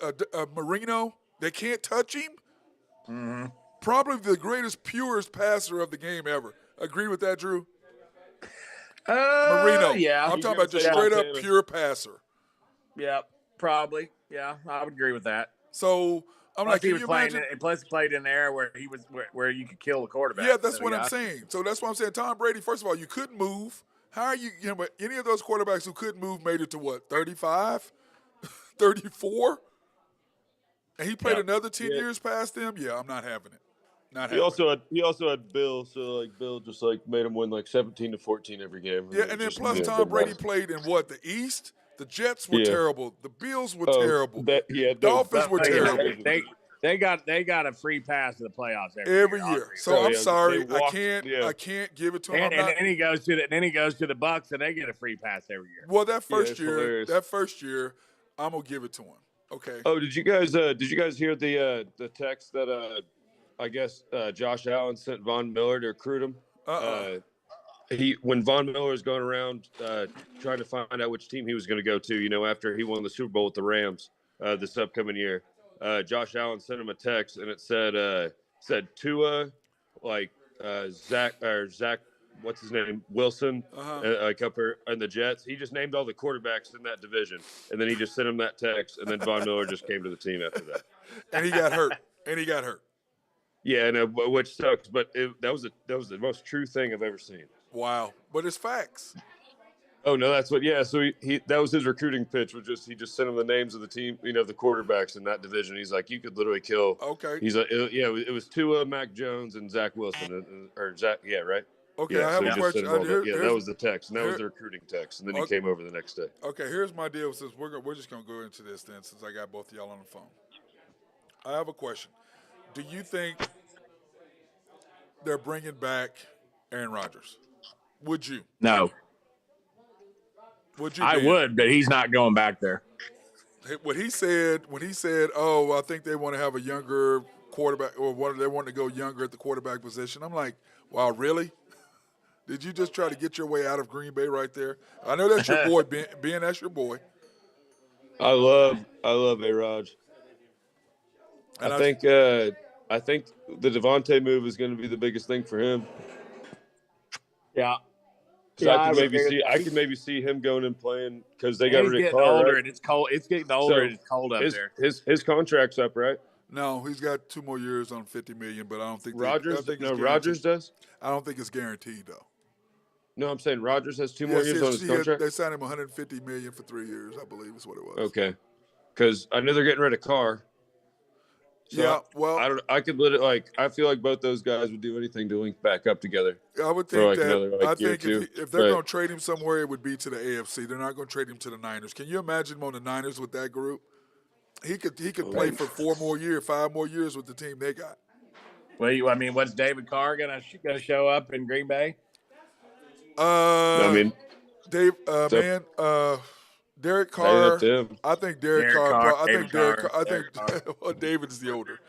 Marino? They can't touch him. Mm-hmm. Probably the greatest, purest passer of the game ever. Agree with that, Drew? Marino. Yeah, I'm talking about just straight up pure passer. Yeah, probably. Yeah, I would agree with that. So I'm like, can you imagine? Plus, played in there where he was where you could kill the quarterback. Yeah, that's what I'm saying. So that's what I'm saying. Tom Brady. First of all, you couldn't move. How are you? But any of those quarterbacks who couldn't move made it to what? 35, 34, and he played another 10 years past them. Yeah, I'm not having it. He also had Bill, so Bill just made him win 17-14 every game. Yeah, and then plus Tom Brady played in what, the East? The Jets were terrible. The Bills were terrible. Dolphins were terrible. They got a free pass to the playoffs every year. So I'm sorry, I can't give it to him. And then he goes to the Bucks, and they get a free pass every year. Well, that first year, I'm gonna give it to him. Okay. Oh, did you guys hear the text that I guess Josh Allen sent Von Miller to recruit him? When Von Miller was going around trying to find out which team he was going to go to, after he won the Super Bowl with the Rams this upcoming year, Josh Allen sent him a text and it said Tua, Zach what's his name, Wilson, Uh-huh. up here in the Jets. He just named all the quarterbacks in that division, and then he just sent him that text, and then Von Miller just came to the team after that. And he got hurt. And he got hurt. Yeah, and which sucks, but that was the most true thing I've ever seen. Wow. But it's facts. Oh no, that's what. Yeah, so he that was his recruiting pitch. He just sent him the names of the team, the quarterbacks in that division. He's like, you could literally kill. Okay. He's like, it was Tua, Mac Jones, and Zach Wilson, or Zach. Yeah, right. Okay, Yeah, I have a question. That was the text, and that was the recruiting text, and then he came over the next day. Okay, here's my deal. Since we're just gonna go into this then, since I got both of y'all on the phone. I have a question. Do you think they're bringing back Aaron Rodgers? Would you? No. Would you? I would, but he's not going back there. When he said, "Oh, I think they want to have a younger quarterback, or they want to go younger at the quarterback position," I'm like, "Wow, really? Did you just try to get your way out of Green Bay right there?" I know that's your boy, Ben. That's your boy. I love A-Rod. I think the Devontae move is going to be the biggest thing for him. Yeah. I could maybe see him going and playing because they got rid of Carr. Older, right? and it's cold. It's getting older, and it's cold up there. His contract's up, right? No, he's got 2 more years on $50 million, but I don't think Rodgers does. I don't think it's guaranteed though. No, I'm saying Rodgers has 2 more years on his contract. They signed him $150 million for 3 years, I believe is what it was. Okay, because I know they're getting rid of Carr. So yeah, well, I could let it I feel like both those guys would do anything to link back up together. I would think I think if they're going to trade him somewhere, it would be to the AFC. They're not going to trade him to the Niners. Can you imagine him on the Niners with that group? He could play for 4 more years, 5 more years with the team they got. Well, what's David Carr gonna show up in Green Bay? Derek Carr. I think well, David's the older.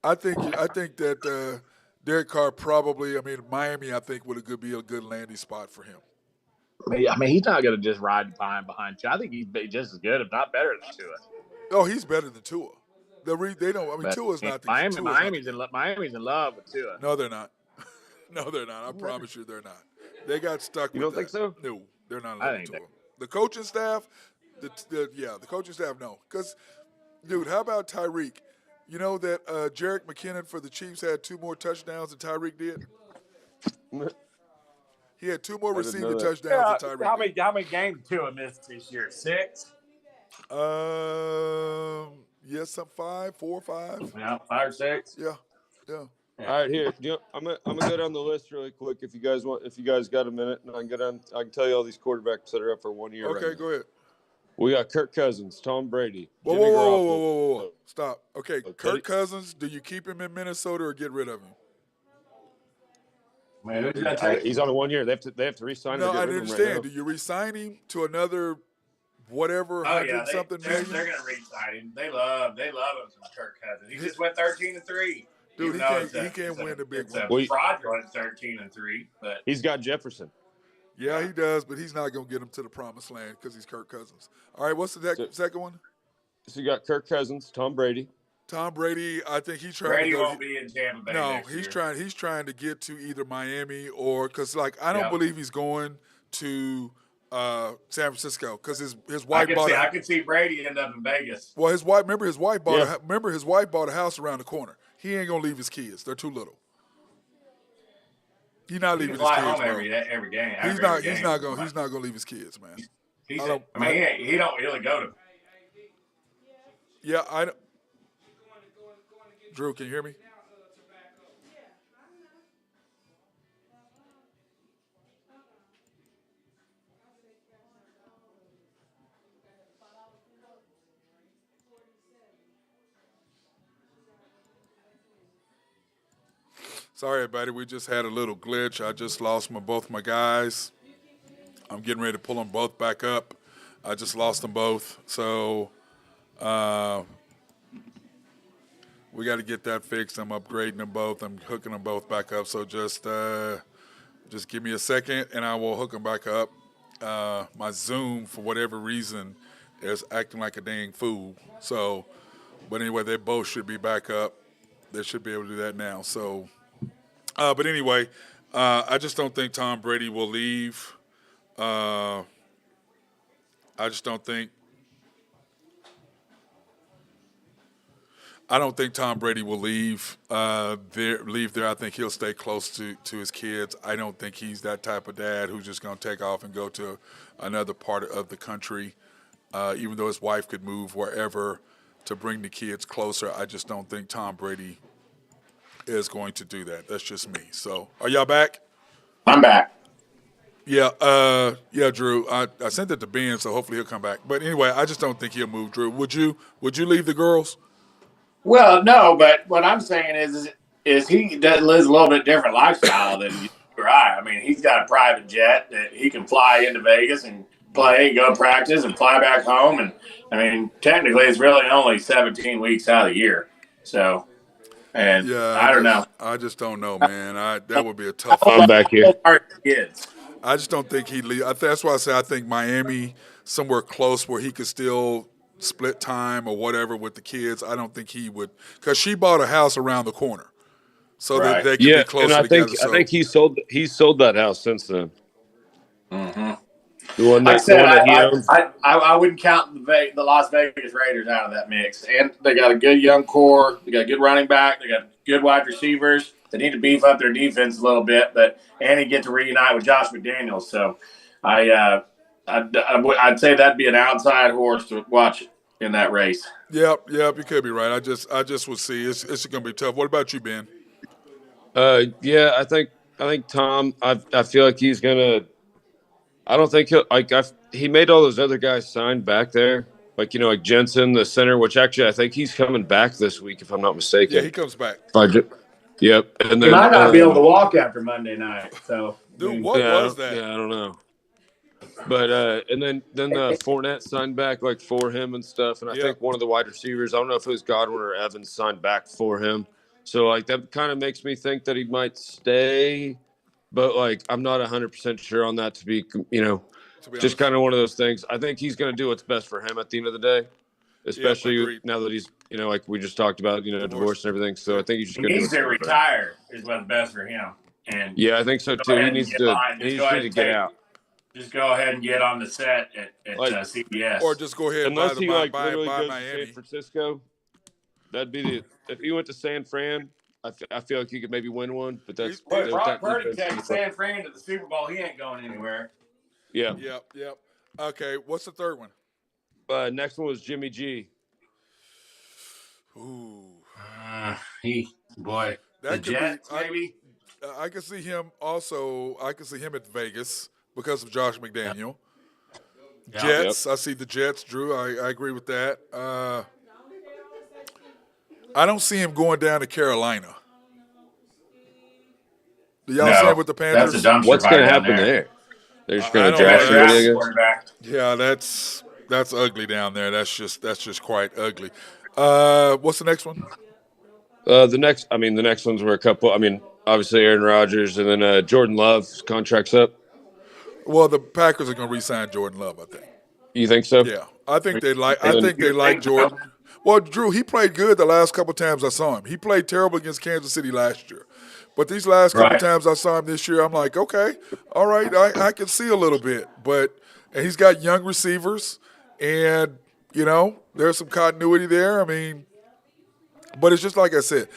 I think that Derek Carr probably. I mean, Miami. I think would be a good landing spot for him. I mean, he's not going to just ride behind Tua. I think he's just as good, if not better than Tua. Oh, he's better than Tua. They don't. I mean, Tua's not the Miami's in love with Tua. No, they're not. No, they're not. I promise you, they're not. They got stuck. You don't think so? No, they're not in love with Tua. The coaching staff, the coaching staff, no. Because, dude, how about Tyreek? You know that Jerick McKinnon for the Chiefs had 2 more touchdowns than Tyreek did? He had 2 more receiving touchdowns than Tyreek. How many games Tua missed this year? 6? Yes, 5, 4 or 5. Yeah, 5 or 6. Yeah. All right, here. I'm gonna go down the list really quick if you guys got a minute, and I can tell you all these quarterbacks that are up for 1 year. Okay, right go ahead. We got Kirk Cousins, Tom Brady. Whoa. Stop. Okay, Kirk Cousins, do you keep him in Minnesota or get rid of him? Man, he's on a 1 year. They have to re-sign him. No, I understand. Do you re-sign him to another whatever $100-something million? They're going to re-sign him. They love him some Kirk Cousins. He just went 13-3. Dude, he can't win the big one. It's fraudulent 13-3, but he's got Jefferson. Yeah, he does, but he's not going to get him to the promised land because he's Kirk Cousins. All right, what's the second one? So you got Kirk Cousins, Tom Brady. Tom Brady, I think he's trying Brady to go. Won't be in Tampa Bay. No, he's trying to get to either Miami or because I don't believe he's going to San Francisco because his wife bought. I could see Brady end up in Vegas. Well, his wife bought a house around the corner. He ain't gonna leave his kids. They're too little. He's not leaving his kids, home bro. every game. He's not gonna leave his kids, man. He don't really go to. Yeah, I don't. Drew, can you hear me? Sorry, everybody. We just had a little glitch. I just lost both my guys. I'm getting ready to pull them both back up. I just lost them both. So we got to get that fixed. I'm upgrading them both. I'm hooking them both back up. So just give me a second, and I will hook them back up. My Zoom, for whatever reason, is acting like a dang fool. So, but anyway, they both should be back up. They should be able to do that now. So. But anyway, I just don't think Tom Brady will leave. I just don't think. I don't think Tom Brady will leave there. I think he'll stay close to his kids. I don't think he's that type of dad who's just going to take off and go to another part of the country. Even though his wife could move wherever to bring the kids closer, I just don't think Tom Brady is going to do that. That's just me. So, are y'all back? I'm back. Yeah, Drew. I sent it to Ben, so hopefully he'll come back. But anyway, I just don't think he'll move. Drew, would you leave the girls? Well, no, but what I'm saying is he lives a little bit different lifestyle than you or I. I mean, he's got a private jet that he can fly into Vegas and play, go practice, and fly back home. And I mean, technically, it's really only 17 weeks out of the year. So, and Yeah, I don't know. I just don't know, man. That would be a tough I'm one. back here. Kids. I just don't think he'd leave. That's why I say I think Miami, somewhere close where he could still split time or whatever with the kids. I don't think he would, because she bought a house around the corner, so that they could be closer and together. I think he sold that house since then. Mm-hmm. The one Like I said, that he owns. I wouldn't count the Las Vegas Raiders out of that mix. And they got a good young core. They got a good running back. They got good wide receivers. They need to beef up their defense a little bit, and he get to reunite with Josh McDaniels. So, I'd say that'd be an outside horse to watch in that race. Yep, you could be right. I just would see it's going to be tough. What about you, Ben? Yeah, I think Tom. I feel like he's gonna. I don't think he'll he made all those other guys sign back there, like Jensen, the center. Which actually I think he's coming back this week, if I'm not mistaken. Yeah, he comes back. Yep, and then He might not be able to walk after Monday night. So, dude, what was that? Yeah, I don't know. But and then Fournette signed back like for him and stuff, and I think one of the wide receivers, I don't know if it was Godwin or Evans, signed back for him. So like that kind of makes me think that he might stay, but like I'm not 100% sure on that. To be just kind of one of those things. I think he's going to do what's best for him at the end of the day, especially now that he's like we just talked about, divorce and everything. So I think he's just going to retire is what's best for him. And yeah, I think so too. He needs to get out. Just go ahead and get on the set at CBS, or just go ahead and unless he literally buy goes Miami. to San Francisco. That'd be if he went to San Fran. I feel like he could maybe win one, but that's Brock Purdy takes San Fran to the Super Bowl. He ain't going anywhere. Yeah. Yep. Okay, what's the third one? Next one was Jimmy G. Ooh. The Jets, maybe. I can see him also. I can see him at Vegas because of Josh McDaniel. Yep. Jets. Yep. I see the Jets, Drew. I agree with that. I don't see him going down to Carolina. Do y'all see him with the Panthers? That's a dumpster. What's going to happen there? They're just going to draft somebody. Yeah, that's ugly down there. That's just quite ugly. What's the next one? The next ones were a couple. I mean, obviously Aaron Rodgers, and then Jordan Love's contract's up. Well, the Packers are going to re-sign Jordan Love, I think. You think so? Yeah, I think they like Jordan. Well, Drew, he played good the last couple times I saw him. He played terrible against Kansas City last year. But these last couple times I saw him this year, I'm like, okay, all right, I can see a little bit. And he's got young receivers, and, there's some continuity there. I mean, but it's just like I said,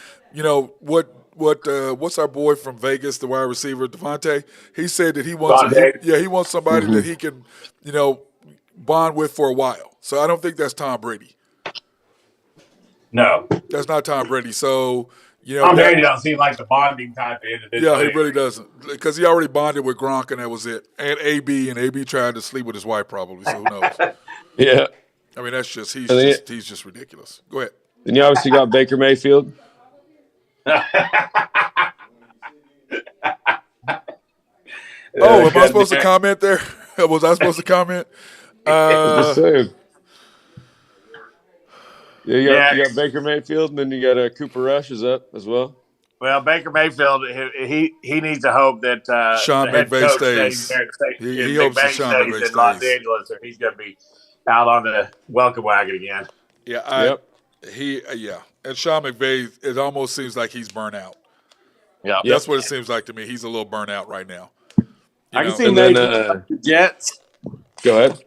what's our boy from Vegas, the wide receiver, Devontae? He said that he wants somebody that he can, bond with for a while. So I don't think that's Tom Brady. No. That's not Tom Brady. So, Tom Brady don't seem like the bonding type of individual. Yeah, he really doesn't. Because he already bonded with Gronk, and that was it. And AB tried to sleep with his wife probably, so who knows? Yeah. I mean, he's just ridiculous. Go ahead. Then you obviously got Baker Mayfield. Am I supposed to comment there? Was I supposed to comment? Just saying. Yeah, you got Baker Mayfield, and then you got Cooper Rush is up as well. Well, Baker Mayfield, he needs to hope that Sean McVay stays. He hopes that Sean McVay stays in Los Angeles, or he's going to be out on the welcome wagon again. Yeah, and Sean McVay, it almost seems like he's burnt out. Yeah. That's what it seems like to me. He's a little burnt out right now. I can see And maybe then the Jets. go ahead.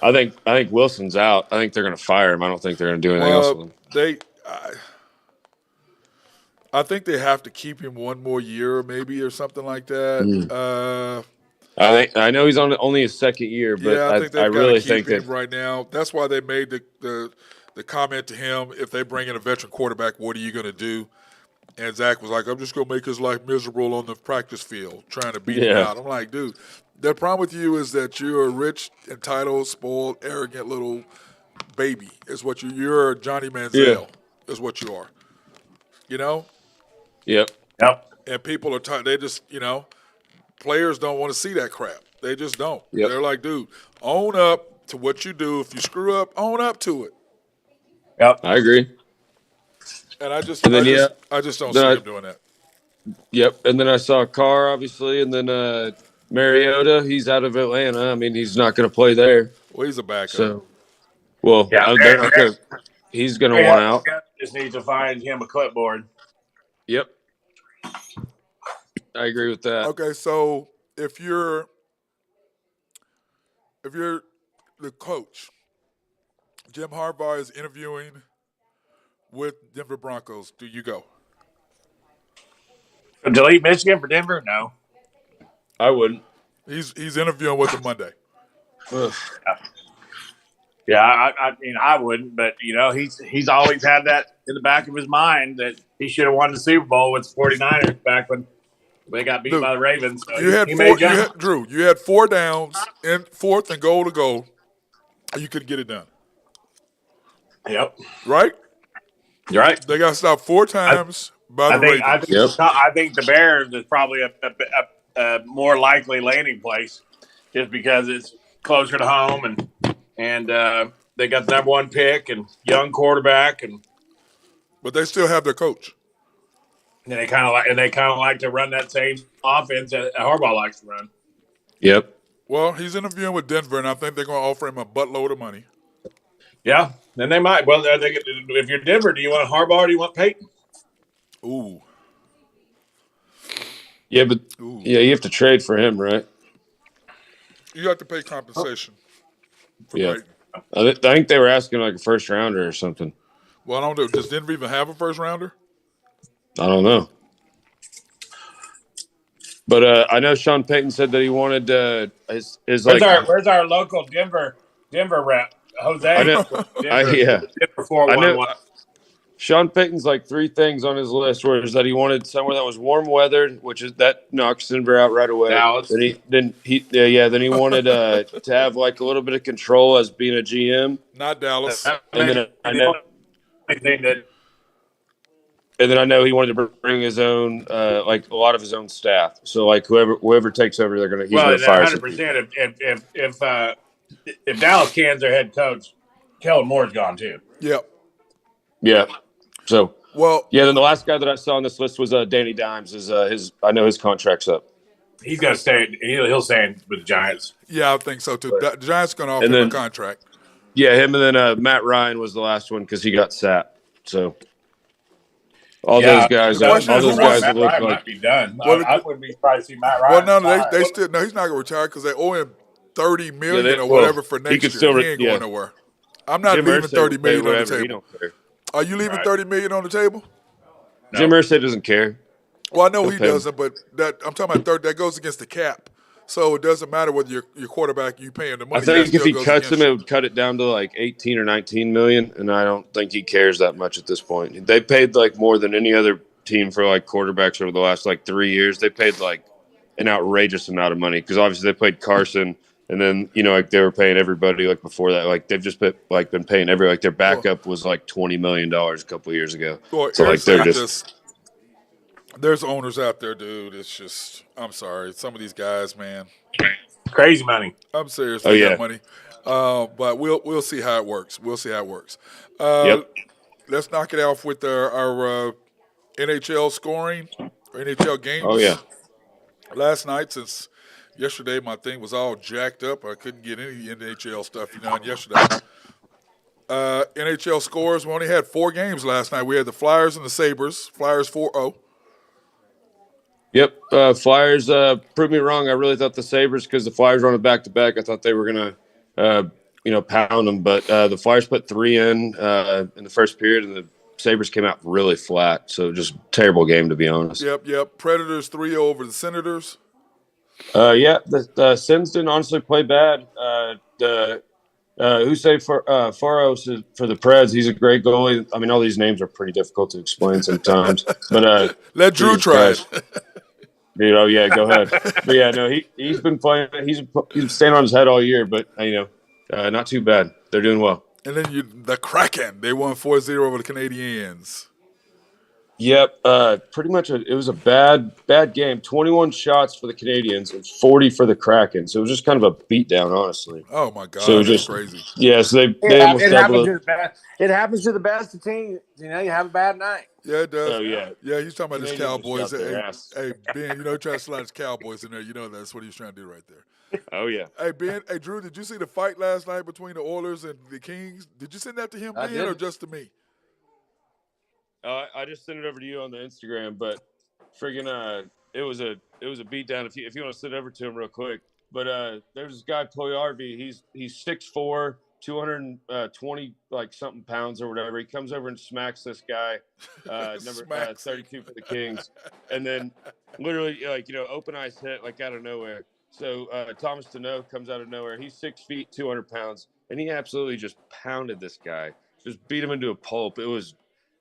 I think Wilson's out. I think they're going to fire him. I don't think they're going to do anything else with him. I think they have to keep him one more year, maybe, or something like that. I know he's on only his second year, but I think they've got really to keep think him right now. That's why they made the comment to him: if they bring in a veteran quarterback, what are you going to do? And Zach was like, I'm just going to make his life miserable on the practice field, trying to beat him out. I'm like, dude, the problem with you is that you're a rich, entitled, spoiled, arrogant little baby. Is what you're Johnny Manziel. Is what you are. You know? Yep. And people are they just, players don't want to see that crap. They just don't. Yep. They're like, dude, own up to what you do. If you screw up, own up to it. Yep. I agree. And I just don't see him doing that. Yep. And then I saw Carr, obviously, and then Mariota. He's out of Atlanta. I mean, he's not going to play there. Well, he's a backup. So, he's going to want out. Just need to find him a clipboard. Yep. I agree with that. Okay, so if you're the coach, Jim Harbaugh is interviewing with Denver Broncos. Do you go? Delete Michigan for Denver? No. I wouldn't. He's interviewing with them Monday. Yeah, I mean, I wouldn't, but he's always had that in the back of his mind that he should have won the Super Bowl with the 49ers back when they got beat by the Ravens. So you had 4 downs and 4th and goal to go. You could get it done. Yep. Right? You're right. They got stopped 4 times by the Ravens. I think the Bears is probably a more likely landing place just because it's closer to home and they got the #1 pick and young quarterback but they still have their coach. And they kind of like to run that same offense that Harbaugh likes to run. Yep. Well, he's interviewing with Denver, and I think they're going to offer him a buttload of money. Yeah, then they might. Well, if you're Denver, do you want Harbaugh or do you want Peyton? Ooh. Yeah, but you have to trade for him, right? You have to pay compensation for Peyton. I think they were asking like a first rounder or something. Well, I don't know. Does Denver even have a first rounder? I don't know. But I know Sean Payton said that he wanted his where's our local Denver rep, Jose? I know. Denver 411. Sean Payton's like 3 things on his list, where is that he wanted somewhere that was warm weathered, which is that knocks Denver out right away. Dallas. Then he wanted to have like a little bit of control as being a GM. Not Dallas. And then I know he wanted to bring his own, like a lot of his own staff. So like whoever takes over, he's going to fire. 100%. If Dallas Can's their head coach, Kellen Moore's gone too. Yep. Yeah. So then the last guy that I saw on this list was Danny Dimes. I know his contract's up. He's going to stay. He'll stay with the Giants. Yeah, I think so too. The Giants going to offer him a contract. Yeah, him and then Matt Ryan was the last one because he got sat. So. Those guys Matt Ryan might be done. I wouldn't be surprised to see Matt Ryan. Well, no, they still he's not going to retire because they owe him $30 million or whatever for next year. He ain't going nowhere. I'm not leaving $30 million on the table. Are you leaving $30 million on the table? No. Jim Irsay doesn't care. Well, I know he doesn't, but I'm talking about that goes against the cap. So it doesn't matter whether your quarterback you paying the money. I think if he cuts him, it would cut it down to like 18 or 19 million, and I don't think he cares that much at this point. They paid like more than any other team for like quarterbacks over the last like 3 years. They paid like an outrageous amount of money because obviously they played Carson, and then like they were paying everybody like before that. Like they've just been paying every their backup was like $20 million a couple of years ago. Well, so like they're just there's owners out there, dude. It's just I'm sorry, some of these guys, man, crazy money. I'm serious. They got money, but we'll see how it works. Let's knock it off with our NHL scoring, or NHL games. Oh yeah. Last night, since yesterday my thing was all jacked up, I couldn't get any NHL stuff done yesterday. NHL scores. We only had 4 games last night. We had the Flyers and the Sabres. Flyers 4-0. Yep. Flyers proved me wrong. I really thought the Sabres, because the Flyers were on a back-to-back, I thought they were going to, pound them. But the Flyers put 3 in the first period, and the Sabres came out really flat. So just terrible game, to be honest. Yep. Predators 3-0 over the Senators. The Sens didn't honestly play bad. Usay Faros for the Preds. He's a great goalie. I mean, all these names are pretty difficult to explain sometimes. But let Drew try it. Dude, oh yeah, go ahead. But yeah, no, he's been playing. He's been staying on his head all year, but not too bad. They're doing well. And then the Kraken, they won 4-0 over the Canadiens. Yep, pretty much. It was a bad game. 21 shots for the Canadiens and 40 for the Kraken. So it was just kind of a beatdown, honestly. Oh my God, so that's crazy. Yeah, so they almost doubled it. It happens to the best of teams. You have a bad night. Yeah, it does. Oh yeah, yeah. He's talking about his Cowboys. Hey, Ben, trying to slide his Cowboys in there. That's what he's trying to do right there. Oh yeah. Hey Ben, hey Drew, did you see the fight last night between the Oilers and the Kings? Did you send that to him, Ben, or just to me? I just sent it over to you on the Instagram, but friggin' it was a beatdown. If you want to send it over to him real quick, but there's this guy Poyarvi. He's 6'4", 220 something pounds or whatever. He comes over and smacks this guy, number 32 for the Kings, and then literally open ice hit out of nowhere. So Thomas Deneau comes out of nowhere. He's 6 feet, 200 pounds, and he absolutely just pounded this guy, just beat him into a pulp. It was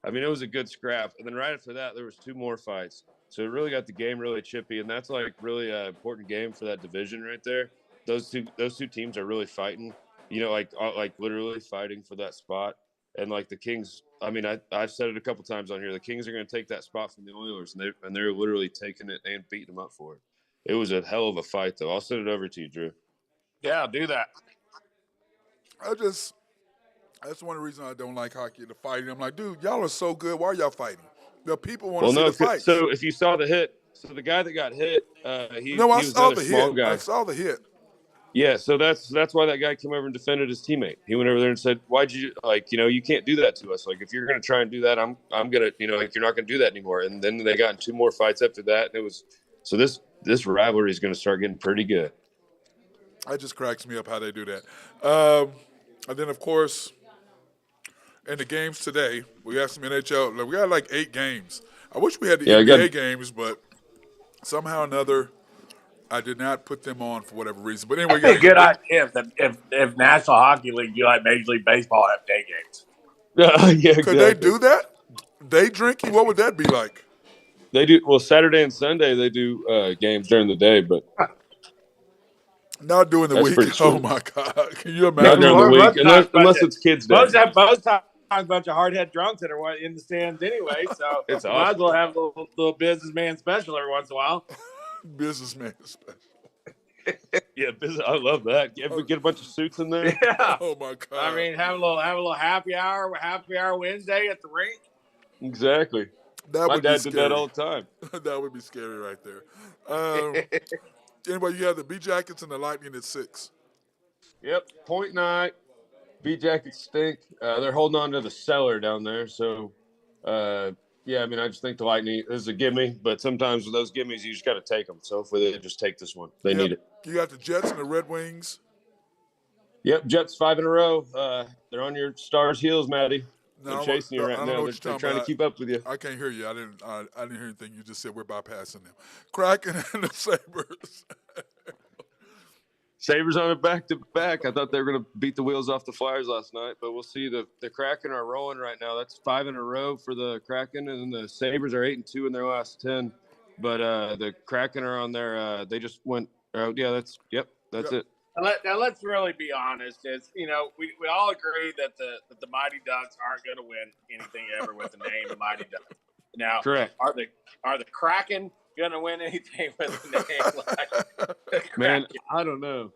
a good scrap. And then right after that, there was 2 more fights. So it really got the game really chippy, and that's really an important game for that division right there. Those two teams are really fighting, literally fighting for that spot. And the Kings, I've said it a couple times on here, the Kings are going to take that spot from the Oilers, and they're literally taking it and beating them up for it. It was a hell of a fight, though. I'll send it over to you, Drew. Yeah, do that. That's one of the reasons I don't like hockey, the fighting. I'm like, dude, y'all are so good. Why are y'all fighting? The people want to see the fight. So if you saw the hit, the guy that got hit, he I was saw a the small hit. guy. I saw the hit. Yeah, so that's why that guy came over and defended his teammate. He went over there and said, "Why'd you you can't do that to us. If you're going to try and do that, I'm gonna you're not going to do that anymore." And then they got in 2 more fights after that, and it was so this rivalry is going to start getting pretty good. It just cracks me up how they do that. And then of course, in the games today, we got some NHL. We got 8 games. I wish we had the NBA games, but somehow or another, I did not put them on for whatever reason. But anyway, it's a good idea if National Hockey League, Major League Baseball have day games. Yeah, exactly. Could they do that? Day drinking? What would that be like? They do. Well, Saturday and Sunday they do games during the day, but not during the week. Oh my God! Can you imagine? Not during the week, unless it's kids' day. Most times, a bunch of hardhead drunks that are in the stands anyway. So it's might as well have a little businessman special every once in a while. Businessman special. Yeah, I love that. Get a bunch of suits in there. Yeah. Oh my God. Have a little happy hour Wednesday at the rink. Exactly. My dad did that all the time. That would be scary right there. Anyway, you have the Bee Jackets and the Lightning at 6. Yep, point night. Bee Jackets stink. They're holding on to the cellar down there. So, I just think the Lightning is a gimme. But sometimes with those gimmies, you just got to take them. So hopefully they just take this one. They need it. You got the Jets and the Red Wings. Yep, Jets 5 in a row. They're on your Stars' heels, Matty. They're chasing you right now. They're trying to keep up with you. I can't hear you. I didn't hear anything. You just said we're bypassing them. Kraken and the Sabres. Sabres on a back-to-back. I thought they were going to beat the wheels off the Flyers last night, but we'll see. The Kraken are rolling right now. That's 5 in a row for the Kraken, and the Sabres are 8-2 in their last 10. But the Kraken are on their they just went that's it. Now let's really be honest. It's we all agree that the Mighty Ducks aren't going to win anything ever with the name the Mighty Ducks. Now, correct. Are the Kraken going to win anything with the name like Man, I don't know.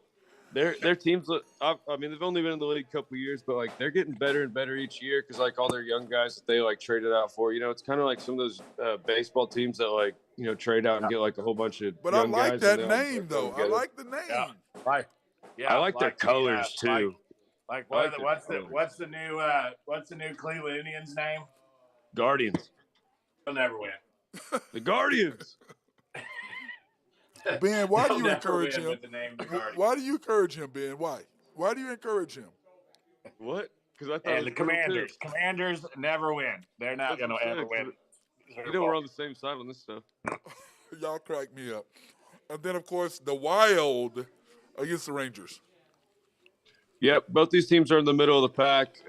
Their teams look. They've only been in the league a couple of years, but they're getting better and better each year because all their young guys that they traded out for. It's kind of like some of those baseball teams that trade out and get a whole bunch of. But young I like guys that name though. I like the name. Yeah, right. Yeah, I like their colors too. Like I like what's the new Cleveland Indians name? Guardians. They'll never win. The Guardians. Ben, why do They'll you never encourage win him? with the name the Guardians. Why do you encourage him, Ben? Why? Why do you encourage him? What? Because I thought And it the was brutal, too. Commanders never win. They're not going to ever win. You know we're on the same side on this stuff. Y'all crack me up. And then, of course, the Wild against the Rangers. Yep, both these teams are in the middle of the pack.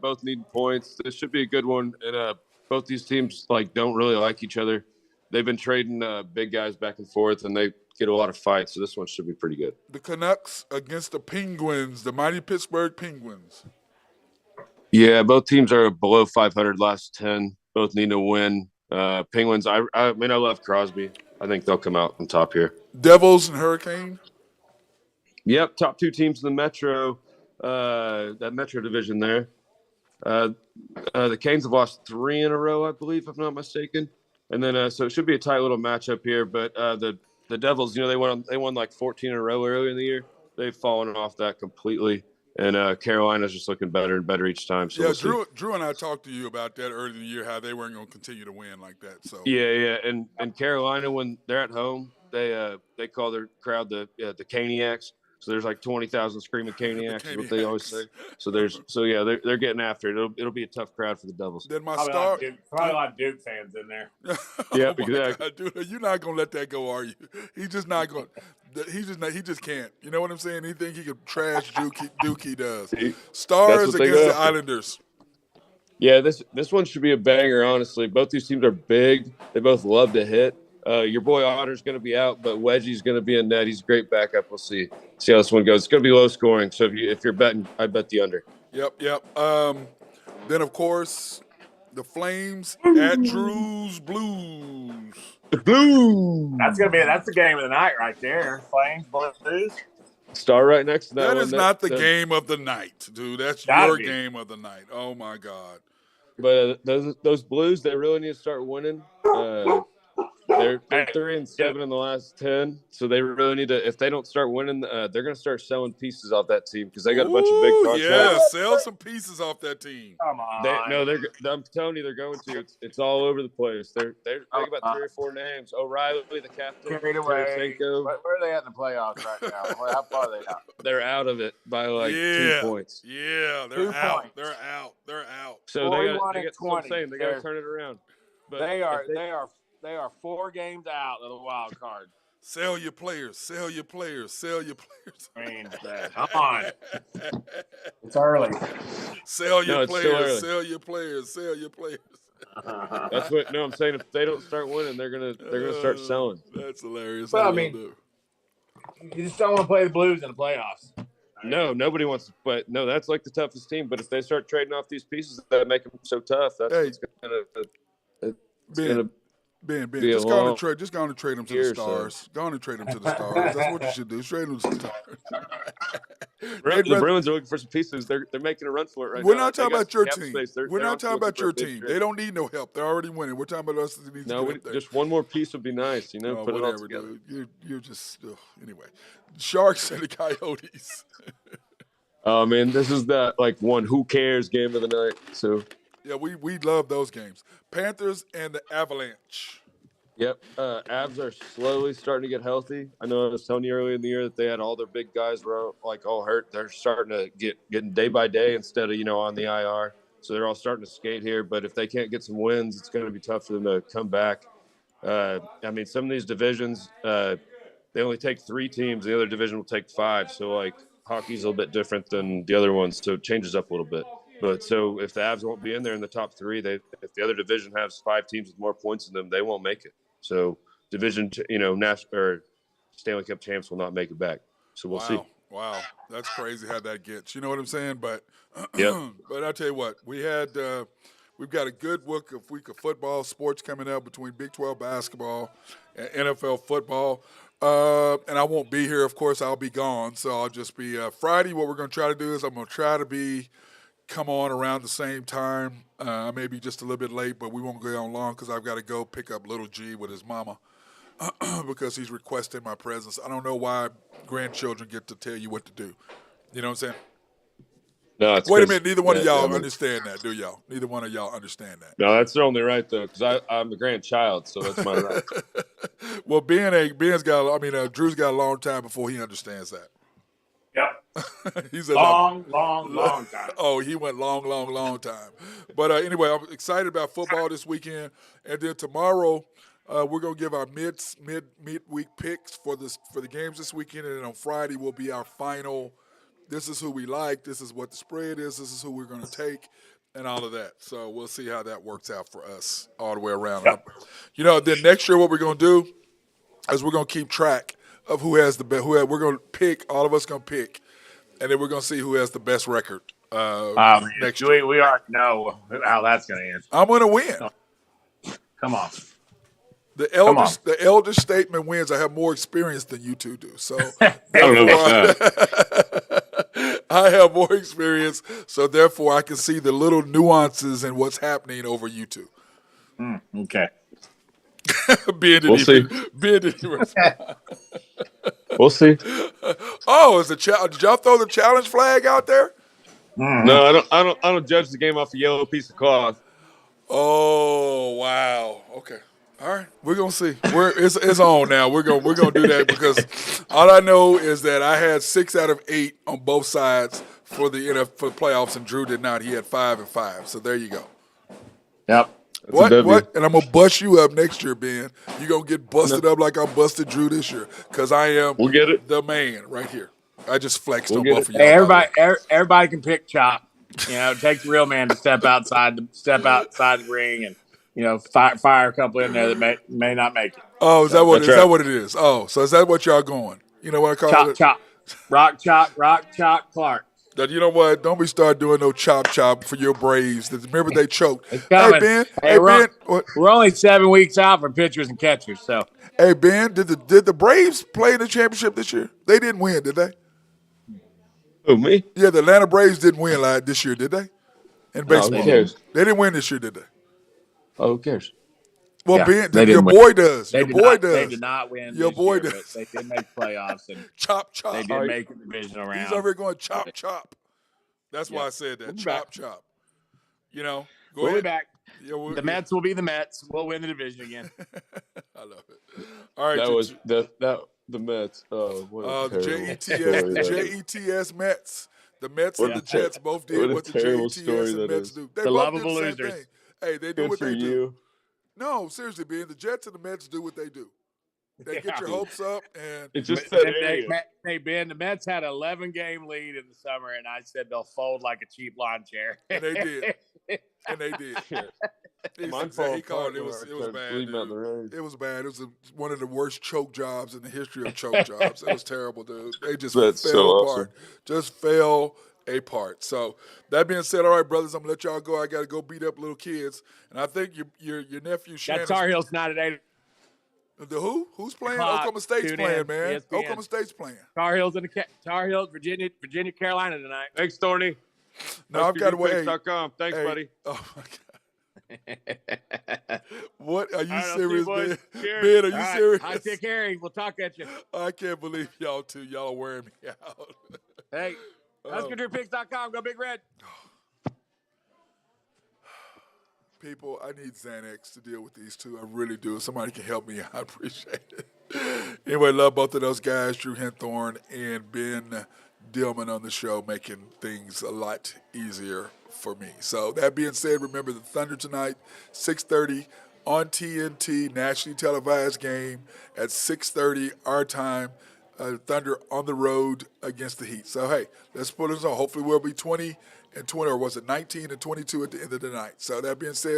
Both need points. This should be a good one. And both these teams don't really like each other. They've been trading big guys back and forth, and they get a lot of fights. So this one should be pretty good. The Canucks against the Penguins, the mighty Pittsburgh Penguins. Yeah, both teams are below 500 last 10. Both need to win. Penguins, I love Crosby. I think they'll come out on top here. Devils and Hurricane. Yep, top two teams in the Metro, that Metro division there. The Canes have lost 3 in a row, I believe, if I'm not mistaken. And then, so it should be a tight little matchup here. But the Devils, they won like 14 in a row earlier in the year. They've fallen off that completely. And Carolina's just looking better and better each time. So yeah, we'll Drew and I talked to you about that earlier in the year, how they weren't going to continue to win like that. So yeah. And Carolina, when they're at home, they call their crowd the Caniacs. So there's like 20,000 screaming Caniacs is what they always say. So they're getting after it. It'll be a tough crowd for the Devils. Then my probably a lot of Duke fans in there. Yeah, oh exactly. God, dude, you're not gonna let that go, are you? He's just not going. He just can't. You know what I'm saying? He think he could trash Duke. He does. Stars against the Islanders. Yeah, this one should be a banger. Honestly, both these teams are big. They both love to hit. Your boy Otter's going to be out, but Wedgie's going to be in net. He's a great backup. We'll see how this one goes. It's going to be low scoring. So if you're betting, I bet the under. Yep. Then of course, the Flames at Drew's Blues. Blue. That's the game of the night right there. Flames, Blues. Star right next to that. That is not the game of the night, dude. That's your game of the night. Oh my God. But those Blues, they really need to start winning. They're 3-7 in the last 10, so they really need to. If they don't start winning, they're going to start selling pieces off that team because they got a bunch of big contracts. Yeah, sell some pieces off that team. Come on. I'm telling you, they're going to. It's all over the place. They're about 3 or 4 names. O'Reilly, the captain. Carried away. Where are they at in the playoffs right now? How far are they out? They're out of it by 2 points. Yeah, they're 2 out. points. They're out. So they got to turn it around. But they are 4 games out of the wild card. Sell your players. I mean, come on. It's early. Sell your players. That's what. No, I'm saying if they don't start winning, they're gonna start selling. That's hilarious. But I mean, you just don't want to play the Blues in the playoffs. No, nobody wants to. But no, that's like the toughest team. But if they start trading off these pieces that make them so tough, that's gonna. Ben, just go on and trade them to the Stars. Go on and trade them to the Stars. That's what you should do. Trade them to the Stars. The Bruins are looking for some pieces. They're making a run for it right now. We're not talking about your team. We're not talking about your team. They don't need no help. They're already winning. We're talking about us that needs to get up just one more piece would be nice. Put it all together. Dude. You're just anyway. Sharks and the Coyotes. Oh man, this is the one who cares game of the night. So. Yeah, we love those games. Panthers and the Avalanche. Yep. Avs are slowly starting to get healthy. I know I was telling you earlier in the year that they had all their big guys were all hurt. They're starting to getting day by day instead of, on the IR. So they're all starting to skate here. But if they can't get some wins, it's going to be tough for them to come back. Some of these divisions, they only take 3 teams. The other division will take 5. So hockey's a little bit different than the other ones. So it changes up a little bit. But so if the Avs won't be in there in the top 3, if the other division has 5 teams with more points than them, they won't make it. So division, national or Stanley Cup champs will not make it back. So we'll see. Wow, that's crazy how that gets. You know what I'm saying? But yep. But I'll tell you what, we've got a good week of football sports coming up between Big 12 basketball and NFL football. And I won't be here, of course. I'll be gone, so I'll just be Friday. What we're going to try to do is I'm going to try to come on around the same time, maybe just a little bit late, but we won't go on long because I've got to go pick up little G with his mama because he's requesting my presence. I don't know why grandchildren get to tell you what to do. You know what I'm saying? No, it's Wait a 'cause- minute. Neither one of yeah, y'all I mean- understand that, do y'all? Neither one of y'all understand that. No, that's their only right though, because I'm the grandchild, so that's my right. Well, Drew's got a long time before he understands that. Yep. He's a Long time. Oh, he went long time. But anyway, I'm excited about football this weekend, and then tomorrow we're gonna give our midweek picks for the games this weekend, and then on Friday will be our final. This is who we like. This is what the spread is. This is who we're gonna take, and all of that. So we'll see how that works out for us all the way around. Yep. Then next year what we're gonna do is we're gonna keep track of who has the best. We're gonna pick. All of us gonna pick. And then we're going to see who has the best record next year. We already know how that's going to end. I'm going to win. Come on. The eldest statement wins. I have more experience than you two do. So I don't know about that. I have more experience, so therefore I can see the little nuances in what's happening over you two. Okay. We'll see. We'll see. Oh, did y'all throw the challenge flag out there? No, I don't judge the game off a yellow piece of cloth. Oh, wow. Okay. All right. We're gonna see. It's on now. We're gonna do that because all I know is that I had 6 out of 8 on both sides for the playoffs, and Drew did not. He had 5 and 5. So there you go. Yep. What? And I'm gonna bust you up next year, Ben. You're gonna get busted up like I busted Drew this year because I am the man right here. I just flexed on both of y'all. Hey, everybody can pick Chop. It takes a real man to step outside the ring and fire a couple in there that may not make it. Oh, is that what it is? Oh, so is that what y'all going? You know what I call it? Chop. Rock chop Clark. That, you know what? Don't we start doing no chop for your Braves. Remember they choked. Hey, Ben. we're Ben. We're only 7 weeks out for pitchers and catchers. So, hey, Ben, did the Braves play in the championship this year? They didn't win, did they? Who, me? Yeah, the Atlanta Braves didn't win this year, did they? In baseball, who cares? They didn't win this year, did they? Oh, who cares? Well, yeah, Ben, your boy does. They did not win. Your boy year, does. They did make playoffs and chop. They did make a divisional round. He's over here going chop. That's why I said that. Chop. Go we'll ahead. Be back. Yeah, the Mets will be the Mets. We'll win the division again. I love it. All right, that was the Mets. the Jets Mets. The Mets and the Jets both did what the Jets and Mets do. They the both lovable did the same losers. thing. Hey, they do Good what for they do. you. No, seriously, Ben. The Jets and the Mets do what they do. They get your hopes up, and It just hey Ben, the Mets had an 11-game lead in the summer, and I said they'll fold like a cheap lawn chair. And they did. My fault. He called it. It was bad. It was bad. It was one of the worst choke jobs in the history of choke jobs. It was terrible, dude. They just fell apart. Awesome. Just fell apart. So that being said, all right, brothers, I'm gonna let y'all go. I gotta go beat up little kids, and I think your nephew Shannon. That Tar Heels not at 8. The who? Who's playing? Oklahoma State's playing, man. ESPN. Oklahoma State's playing. Tar Heels Virginia, Carolina tonight. Thanks, Tony. No, I've got to wait. Thanks, buddy. Oh my God. What? Are you serious, Ben? Ben, are you serious? Hi, take care. We'll talk at you. I can't believe y'all two. Y'all are wearing me out. Hey, HuskerDrewPicks.com. Go Big Red. People, I need Xanax to deal with these two. I really do. If somebody can help me, I appreciate it. Anyway, love both of those guys, Drew Henthorn and Ben Dillman on the show, making things a lot easier for me. So that being said, remember the Thunder tonight, 6:30 on TNT, nationally televised game at 6:30 our time. Thunder on the road against the Heat. So, hey, let's put this on. Hopefully we'll be 20 and 20, or was it 19 and 22 at the end of the night. So that being said,